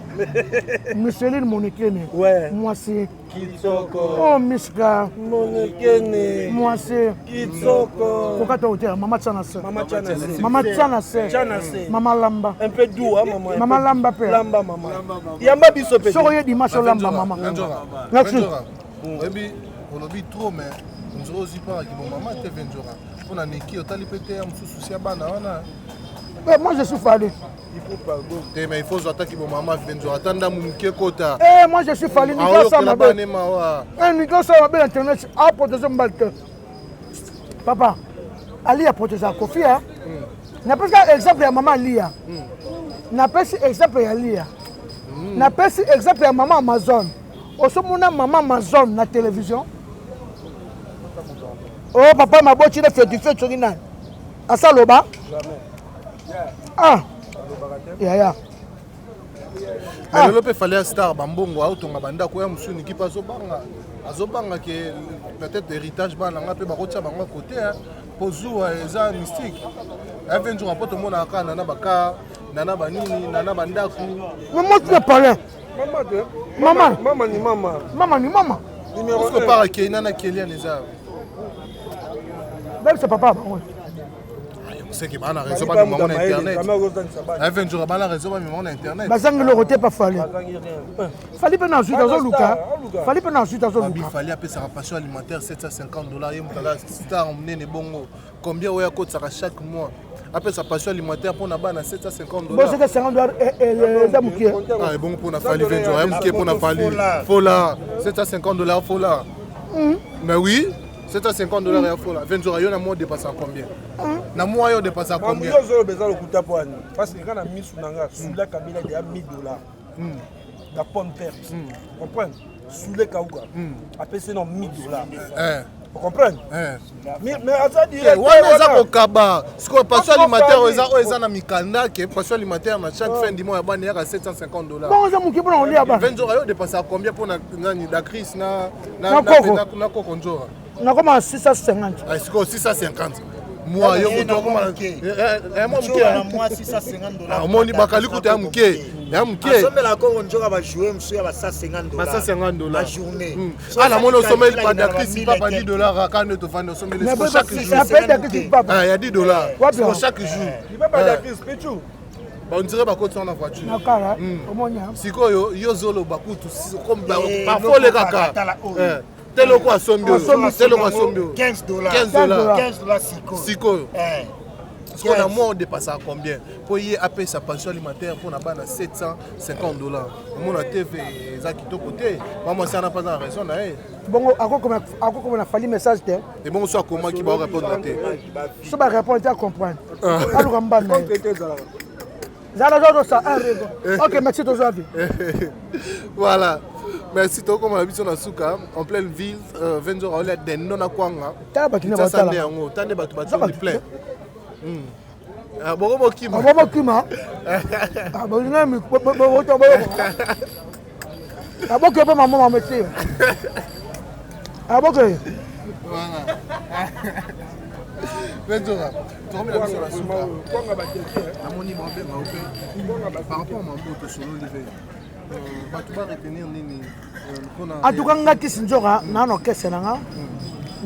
Micheline Monekene. Ouais. Moi c'est. Kitsoko. Oh Miska. Monekene. Moi c'est. Kitsoko. Pourquoi tu as été maman Tiana se. Maman Tiana se. Maman Tiana se. Tiana se. Maman Lamba. Un peu doux hein maman. Maman Lamba père. Lamba maman. Yamba biso petit. Soyez dimanche Lamba maman. Merci. Oui, on oublie trop mais nous avons aussi pas que maman était Venjora. On a neki au tali pété am sous souci bana wana. Moi je suis fallu. Il faut pas go. Mais il faut attaquer mon maman Venjora. Tanda mumke kota. Moi je suis fallu. Nicolas Samabé. Nicolas Samabé internet a protégé Mbalke. Papa, Ali a protégé Kofi. N'a pas exemple à maman Lia. N'a pas exemple à Lia. N'a pas exemple à maman Amazon. Au sommet maman Amazon na télévision. Oh papa m'a beau tirer fait du feu sur une. À ça loba. Ah. Ya. Mais le peut fallait star bambongo auto ngabanda ko ya musuni ki paso banga. Azobanga que peut-être héritage bana ngape ba kotia bango côté hein. Pozu eza mystique. Un jour après tout le monde a kana na baka nana banini nana bandaku. Maman tu parles. Maman ni maman. Numéro 1 par qui nana Kélian eza. Même c'est papa. C'est que bana raison pas maman internet. Un jour bana raison pas maman internet. Bazang le roté pas fallu. Fallait pas dans Luka. Fallait pas dans Luka. Il fallait appeler sa passion alimentaire $750 et mutala star emmener les bongo. Combien oya cote ça chaque mois. Après sa passion alimentaire pour na bana $750. Bon $750 et ça mouké. Ah bon pour na fali 20 jours, mouké pour na fali. Fola $750 fola. Mais oui, $750 ya fola. 20 jours yo na moi dépasse combien? Na moi yo dépasse combien? Yo zo besoin le kuta poani. Parce que quand na misu nanga sula kabila de $1000. La pomme terre. Comprends? Sula kauga. Après c'est non $1000. Vous comprenez? Mais ça dit ouais ça ko kaba. Ce que passion alimentaire eza na mikanda que passion alimentaire na chaque fin du mois ya bana ya $750. Bon ça mouké pour on lia ba. 20 jours yo dépasse combien pour na da crise na kokonjora. Na comment 650. Ah c'est quoi 650? Moi yo ko to comment moi 650 $. Ah moni bakali kuta muke. ya muke asombela ko onjoka ba jouer monsieur ya ba $150 ba $150 la journée ah la mono sommel pas d'actrice papa $10 quand nous te vendons sommel pour chaque jour ça peut être que papa il y a $10 pour chaque jour il peut pas d'actrice Pichou on dirait ba côté na voiture nakala omonya sikoyo yo zolo ba kutu comme parfois les kaka telo kwa sombio telo kwa sombio $15 sikoyo parce qu'on a moins dépassé à combien pour y appeler sa pension alimentaire pour n'avoir $750 mon TV zaki to côté maman ça n'a pas de raison là bon ako comme na fali message te et bon soit comment qui va répondre à té so ba répondre tu comprendre alu kamba na zala jodo ça un raison OK merci to jovi voilà merci to comme la mission na suka en pleine ville 20 jours là den non akwanga ta ba kina ba tala yango tande ba tu plein Bobo Kima. Bobo Kima. Ah, bon, non, mais ah, bon, que maman m'a dit. Ah, bon, que. Voilà. Ventura, tu remets la mission à la soupe. Par rapport à mon solo l'hiver, tu vas retenir Nini. En tout cas, ngaki sinjora, nano kesenanga.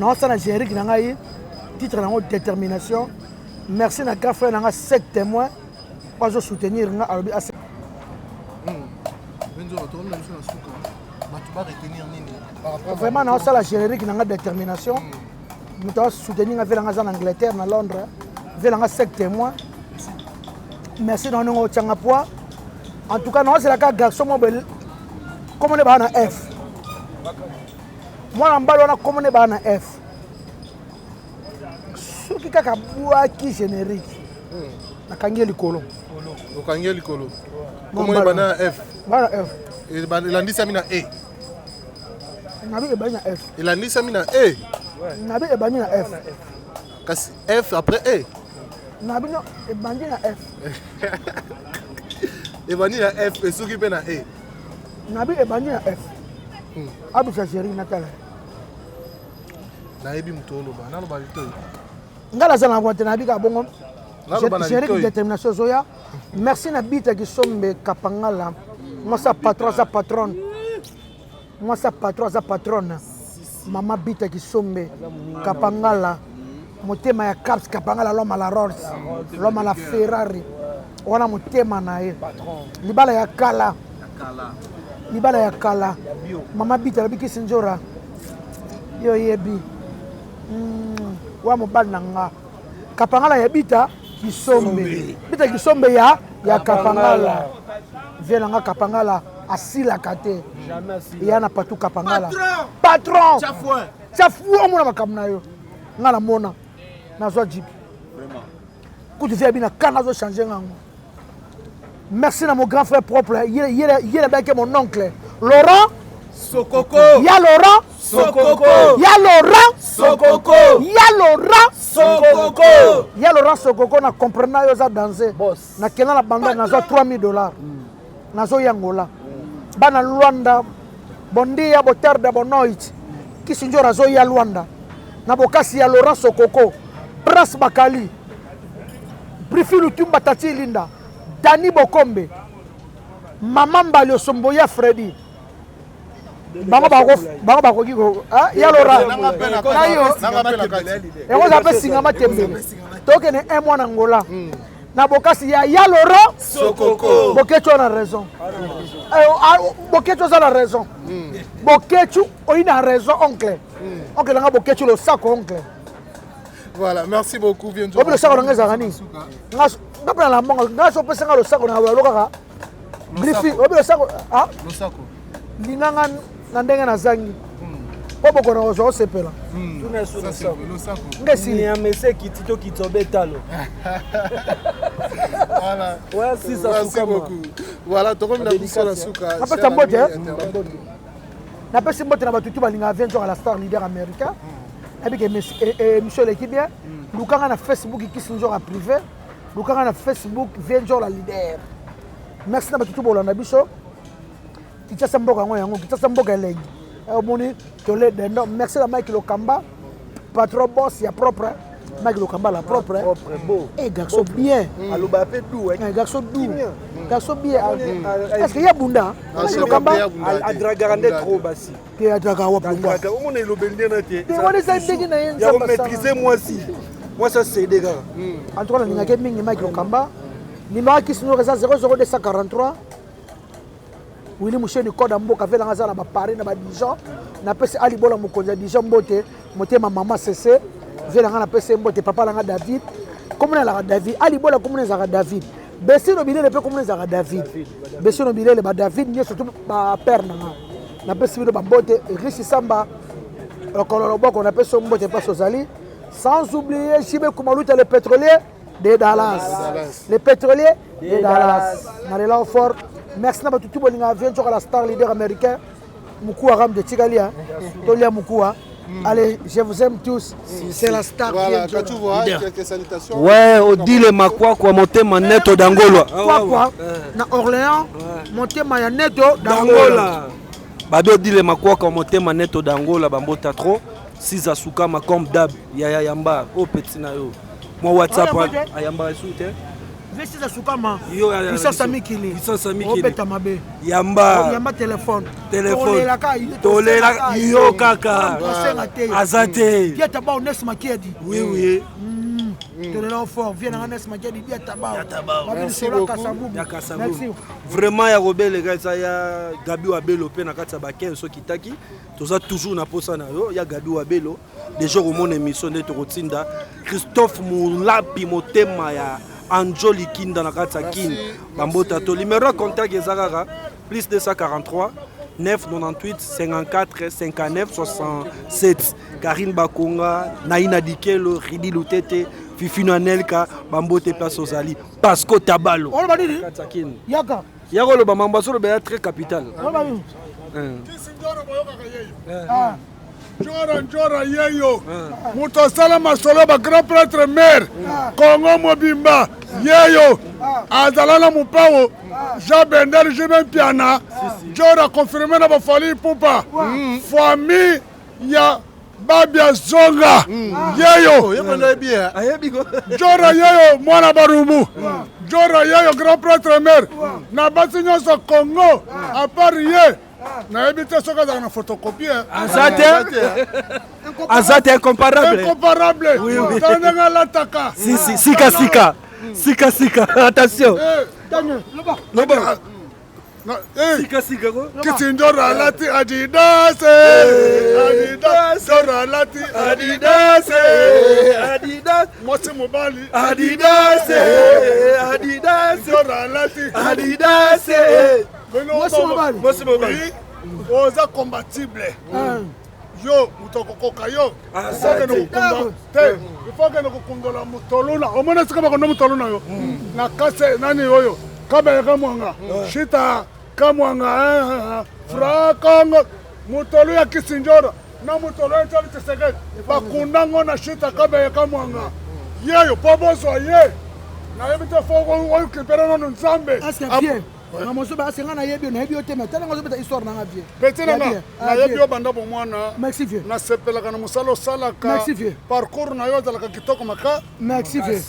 Non, ça n'a géré qui n'a eu titre de détermination. Merci à Café, on a 7 témoins pour soutenir Arabi AC. Vraiment, on a la générique qui a détermination. Nous avons soutenu en Angleterre, en Londres. Nous avons 7 témoins. Merci à nous. En tout cas, nous avons la garçon comme on est dans F. Moi, on a comme on est dans F. Soki kaka bwaki générique nakangi likolo okangi likolo comment bana F bana F il andisa mina E nabi ebanya F il andisa mina E nabi ebanya F kasi F après E nabi no ebanya F ebanya F et soki pe na E nabi ebanya F abu chageri natala na ebi mutolo ba na lo ba lito ngala zana bonte nabi ka bongo gérer détermination zoya merci na bita ki sombe kapangala moi sa patronne moi sa patronne mama bita ki sombe kapangala motema ya caps kapangala l'homme à la Rolls l'homme à la Ferrari wana motema na ye libala ya kala mama bita la biki sinjora yo yebi wa mobali nanga kapangala ya bita kisombe ya kapangala vielanga kapangala asila kate ya na patu kapangala patron chafou omona makamna yo ngala mona nazo jipi vraiment kutu via bina kana zo changer ngango merci na mon grand frère propre il est bien que mon oncle Laurent Sokoko. Ya Laurent Sokoko. Ya Laurent Sokoko. Ya Laurent Sokoko. Ya Laurent Sokoko na comprendre yo za danser. Na kena la banda na zo $3000. Na zo yangola. Bana Luanda bondia botarda bonoit. Kisinjora zo ya Luanda. Na bokasi ya Laurent Sokoko. Pras Bakali. Brifilu Tumba Tati Linda. Dani Bokombe. Mama Mbali Osomboya Freddy. Bango bakoki ko ya Laurent kayo yango zape singama tembele tokene un mois na Angola na bokasi ya Laurent Sokoko bokecho na raison bokecho za la raison bokecho oina raison oncle nga bokecho lo sako oncle voilà merci beaucoup bien joué le sako nga zangani ngapela la mbongo ngaso pesa nga lo sako na lokaka grifi le sako lo sako linganga na ndenge na zangi po bokona ozo sepela tuna suna sako ngesi ni amese kitito kitobetalo voilà ouais si ça merci beaucoup voilà tokomi na biso na suka napesa mbote napesa mbote na batutu balinga aventure à la star leader américain avec émission l'équipe bien lukanga na Facebook kisinjora à privé lukanga na Facebook venture la leader merci na batutu bolanda biso kitasa mboka yango kitasa mboka elengi omoni tole dendo merci la Mike Lokamba patron boss ya propre Mike Lokamba la propre. Propre, beau. Eh, garçon bien. Aloba fait doux. Un garçon doux. Garçon bien. Est-ce qu'il y a Bunda? Mike Lokamba? A Dragarande trop bassi. Il y a Dragawa Bunda. On est l'obédience. On est ça dégg na Il y a maîtriser moi aussi. Moi ça c'est des gars. En tout cas, il y a Mike Lokamba. Numéro qui sinon reza 00243. Willy Mouché du code Ambo Café dans la Paris na Dijon. Na pese Ali Bola Mokonza Dijon Mbote, moté ma maman CC. Vient na pese Mbote papa la David. Comme on a David, Ali Bola comme on a David. Bessi no bilé le peu comme on a David. Bessi no bilé le ba David, ni surtout ba père na. Na pese ba Mbote Rishi Samba. Kololo boko na pese Mbote pas Sozali. Sans oublier Chibe Kumaluta le pétrolier de Dallas. Les pétroliers de Dallas. Marela Fort. Merci à tout le monde qui vient la star leader américain. Moukou Aram de Tigalia. Tolia Moukoua. Allez, je vous aime tous. C'est la star. Voilà, quand tu vois, quelques salutations. Ouais, Odile Makwa kwa motema neto d'Angola. Quoi na Orléans, motema ya neto d'Angola. Babe Odile Makwa kwa motema neto d'Angola bambota trop. Siza sukama comme dab ya yamba au petit na yo. Mon WhatsApp ayamba soute. Vesti za sukama. Yo Isa Samikili. Isa Samikili. Obeta mabe. Yamba téléphone. Tolela yo kaka. Azate. Dia taba ones makedi. Oui. Tolela fort. Viens na ones makedi dia taba. Merci beaucoup. Merci. Vraiment ya Robel gars ya Gabi Wabelo pe na kata ba 15 so kitaki. Toza toujours na posa na yo ya Gabi Wabelo. Déjà au mon émission de Torotinda. Christophe Moulapi motema ya Anjoli Kinda na kata kin. Bambota to numéro contact ezakaka plus 243 998 54 59 67. Karine Bakonga, Naina Dikelo, Ridi Lutete, Fifino Anelka, Bambote Place Ozali, Pasco Tabalo. On va dire Yaka. Yako le Bambaso be très capital. On va dire. Njora yeyo muto sala masolo ba grand prêtre maire Kongo Mobimba yeyo azalana mupawo Jabendel Jeben Piana Njora confirmé na ba fali pupa famille ya Babia Zonga yeyo Njora yeyo mwana barumu Njora yeyo grand prêtre maire na basinyo so Congo à part ye na ebite soka za na photocopie Azate incomparable. Oui. Tandanga lataka. Sika. Attention. Loba. Sika go. Kisindora lati Adidas. Dora lati Adidas. Mosi Mobali. Adidas. Dora lati Adidas. Mosi Mobali. Oza compatible. Yo mutokokoka yo ifake nokukundola mutoluna omona sika bakondo mutoluna yo na kase nani oyo kabe kamwanga shita kamwanga frakongo mutolu ya Kisinjora na mutolu ya Charles Tshisekedi bakundango na shita kabe kamwanga yeyo pobozo ye na yebite foko oyo kipera no nzambe na moso ba senga na yebi na yebi otema tala ngozo beta histoire na ngavie petenanga na yebi obanda bo mwana merci vieux na sepelaka na musalo salaka merci vieux parcours na yo zalaka kitoko maka merci vieux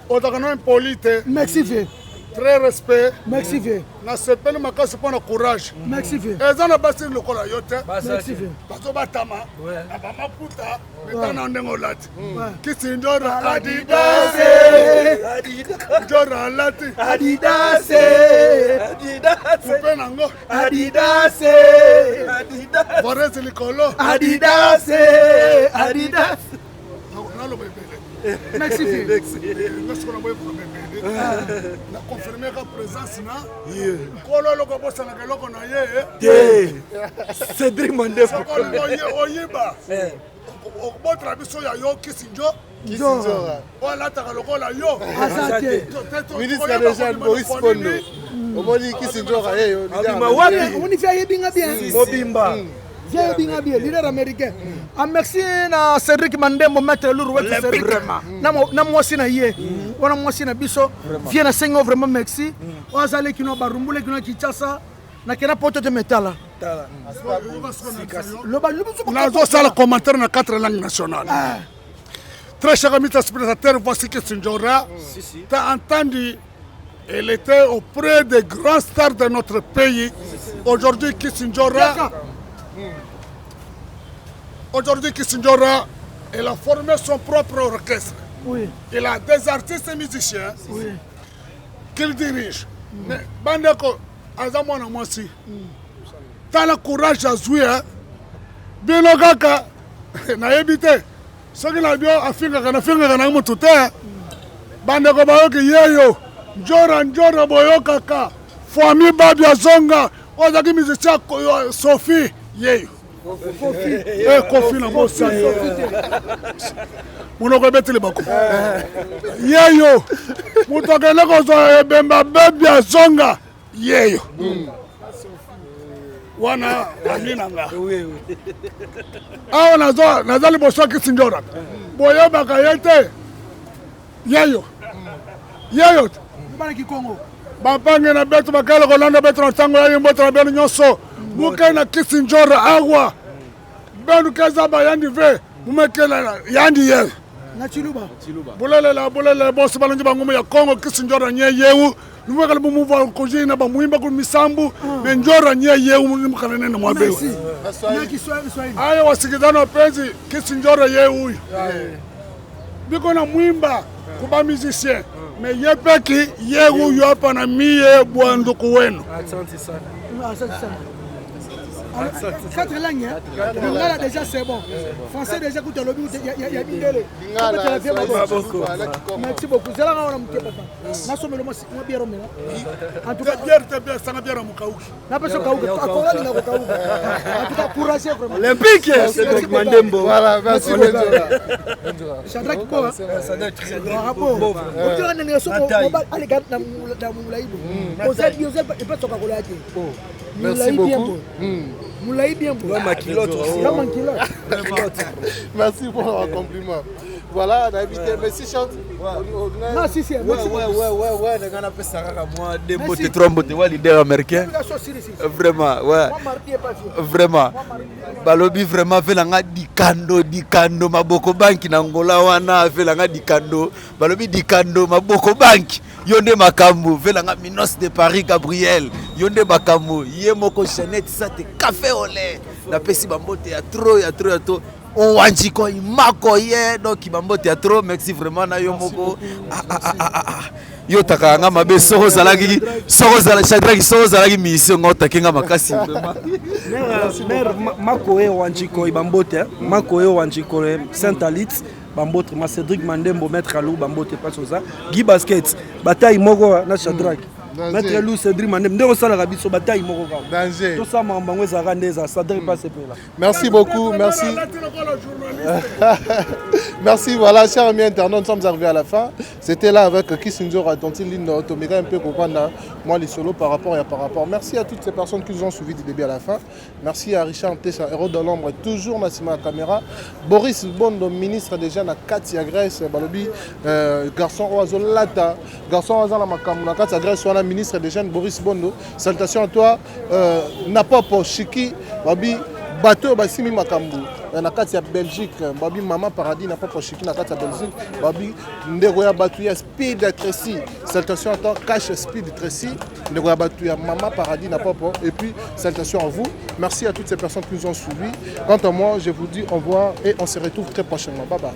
otaka no impolite merci vieux très respect merci vieux na sepeli makasi mpona courage merci vieux eza na basi lokola yo te merci vieux bazobatama na bamaputa meta na ndenge olati Kisindora Adidas Njora alati Adidas kupe nango Adidas voresi likolo Adidas naloba ebele merci vieux nasikola boye kolomebele na confirme ka présence na nkolo eloko abosanaka eloko na ye Cédric Mandefo oyiba okobotra biso ya yo Kisinjora oalataka lokola yo ministre de Jean Boris Kondo omoni Kisinjora yeyo omoni fia yebinga bien Mobimba Viens bien, leader américain. Merci na Cédric Mandembo mettre lourd ouais Cédric vraiment. Na moi aussi na yé. On a moi aussi na biso. Viens na sengo vraiment merci. On zale kino barumbule kino Kinshasa. Na kena poto de métal. Nazo sala commentaire na 4 langues nationales. Très cher ami téléspectateur, voici Kissinjora. Tu as entendu, elle était auprès des grands stars de notre pays. Aujourd'hui, Kissinjora, elle a formé son propre orchestre. Oui. Il a des artistes et musiciens qu'il dirige. Mais Bandeko, Azamwana Mwasi, tu as le courage à jouer. Bino kaka, na ebite. Soki na bio afinga kana mutu te. Bandeko bayoki yeyo. Njora boyoka ka. Fami babi azonga. Ozaki musicien Sophie yeyo. Kofi na mosa. Munoko betele bako. Yeyo. Mutokele kozo ebemba babi azonga yeyo. Wana aminanga. Awa nazali boso Kissinjora. Boyo baka yete. Yeyo. Mbana Kikongo. Bapange na betu bakala kolanda betu na tango ya yimboto na benu nyoso. Buke na Kissinjora awa. Benu kaza ba yandi ve. Mumekela yandi ye. Na Chiluba. Bulele boso balonji bangumu ya Kongo Kissinjora nye yewu. Numekala bumuva kujina ba muimba kumisambu. Menjora nye yewu mukana nene mwabewa. Ayo wasikizana wapenzi Kissinjora yewu. Biko na muimba kuba musicien. Me yepeki yewu yopa na miye bwanduku wenu. Asante sana. Quatre langues, Lingala déjà c'est bon. Français déjà écoute le but, il y a Bindele. Merci beaucoup. C'est là on a mon papa. Na sommes le moi bien romé. En tout cas, bien ça na bien mukauki. Na pas kauki, akola ni na kauki. En tout cas courage vraiment. Olympique, c'est Mandembo. Voilà, merci beaucoup. Shadrack Bo. Bravo. On dirait que nous sommes allez gars na mulaibu. Ozal et pas toka kola yake. Merci beaucoup. Moulaï bien beau. Merci pour le compliment. Voilà, on a invité. Merci, chante. Non, si, si. Ouais. Les gars, on appelle ça moi, des mots trombotés, ouais, leader américain. Vraiment, ouais. Vraiment. Balobi vraiment fait la dikando, maboko banki n'angola wana fait la dikando. Balobi dikando, maboko banki. Yonde makambu, fait la Minos de Paris, Gabriel. Yonde makambu, yemoko Chanette, ça te café au lait. La pesi bambote ya trop. On wanjiko imako ye donc bambo théâtre merci vraiment na yo moko yo takanga mabe soko zalaki Shadrack soko zalaki mission ngota kinga makasi vraiment mère mako e wanjiko ibambote mako e wanjiko Saint Alit bambote ma Cédric Mandembo maître Alou bambote pas ça Guy Basket bataille moko na Shadrack maître Alou Cédric Mandembo ndeko sala rabiso bataille moko danger tout ça mambango ezaka ndeza Shadrack pas là. Merci beaucoup, merci. Merci, voilà, chers amis internautes, nous sommes arrivés à la fin. C'était là avec Kissinjora, dont il ligne automéga un peu comprendre moi les solos par rapport. Merci à toutes ces personnes qui nous ont suivis du début à la fin. Merci à Richard Tessa, héros de l'ombre, toujours Nassima à la caméra. Boris Bondo, ministre des jeunes à Katia Grèce, Balobi, garçon Oazo Lata, garçon Oazo Lamakamuna, Katia Grèce, soit ministre des jeunes, Boris Bondo. Salutations à toi, Napopo Chiki, Babi. Bateau basimi makambu na kati ya Belgique babi mama paradis na papa chiki na kati ya Belgique babi ndeko ya batu ya Speed Tracy salutations à toi Cash Speed Tracy ndeko ya batu ya mama paradis na papa et puis salutations à vous, merci à toutes ces personnes qui nous ont suivis. Quant à moi je vous dis au revoir et on se retrouve très prochainement. Bye bye.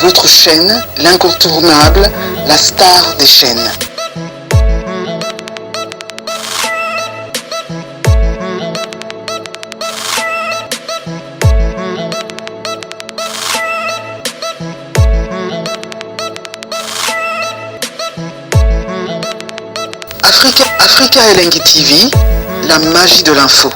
Votre chaîne, l'incontournable, la star des chaînes. Africa Elengi TV, la magie de l'info.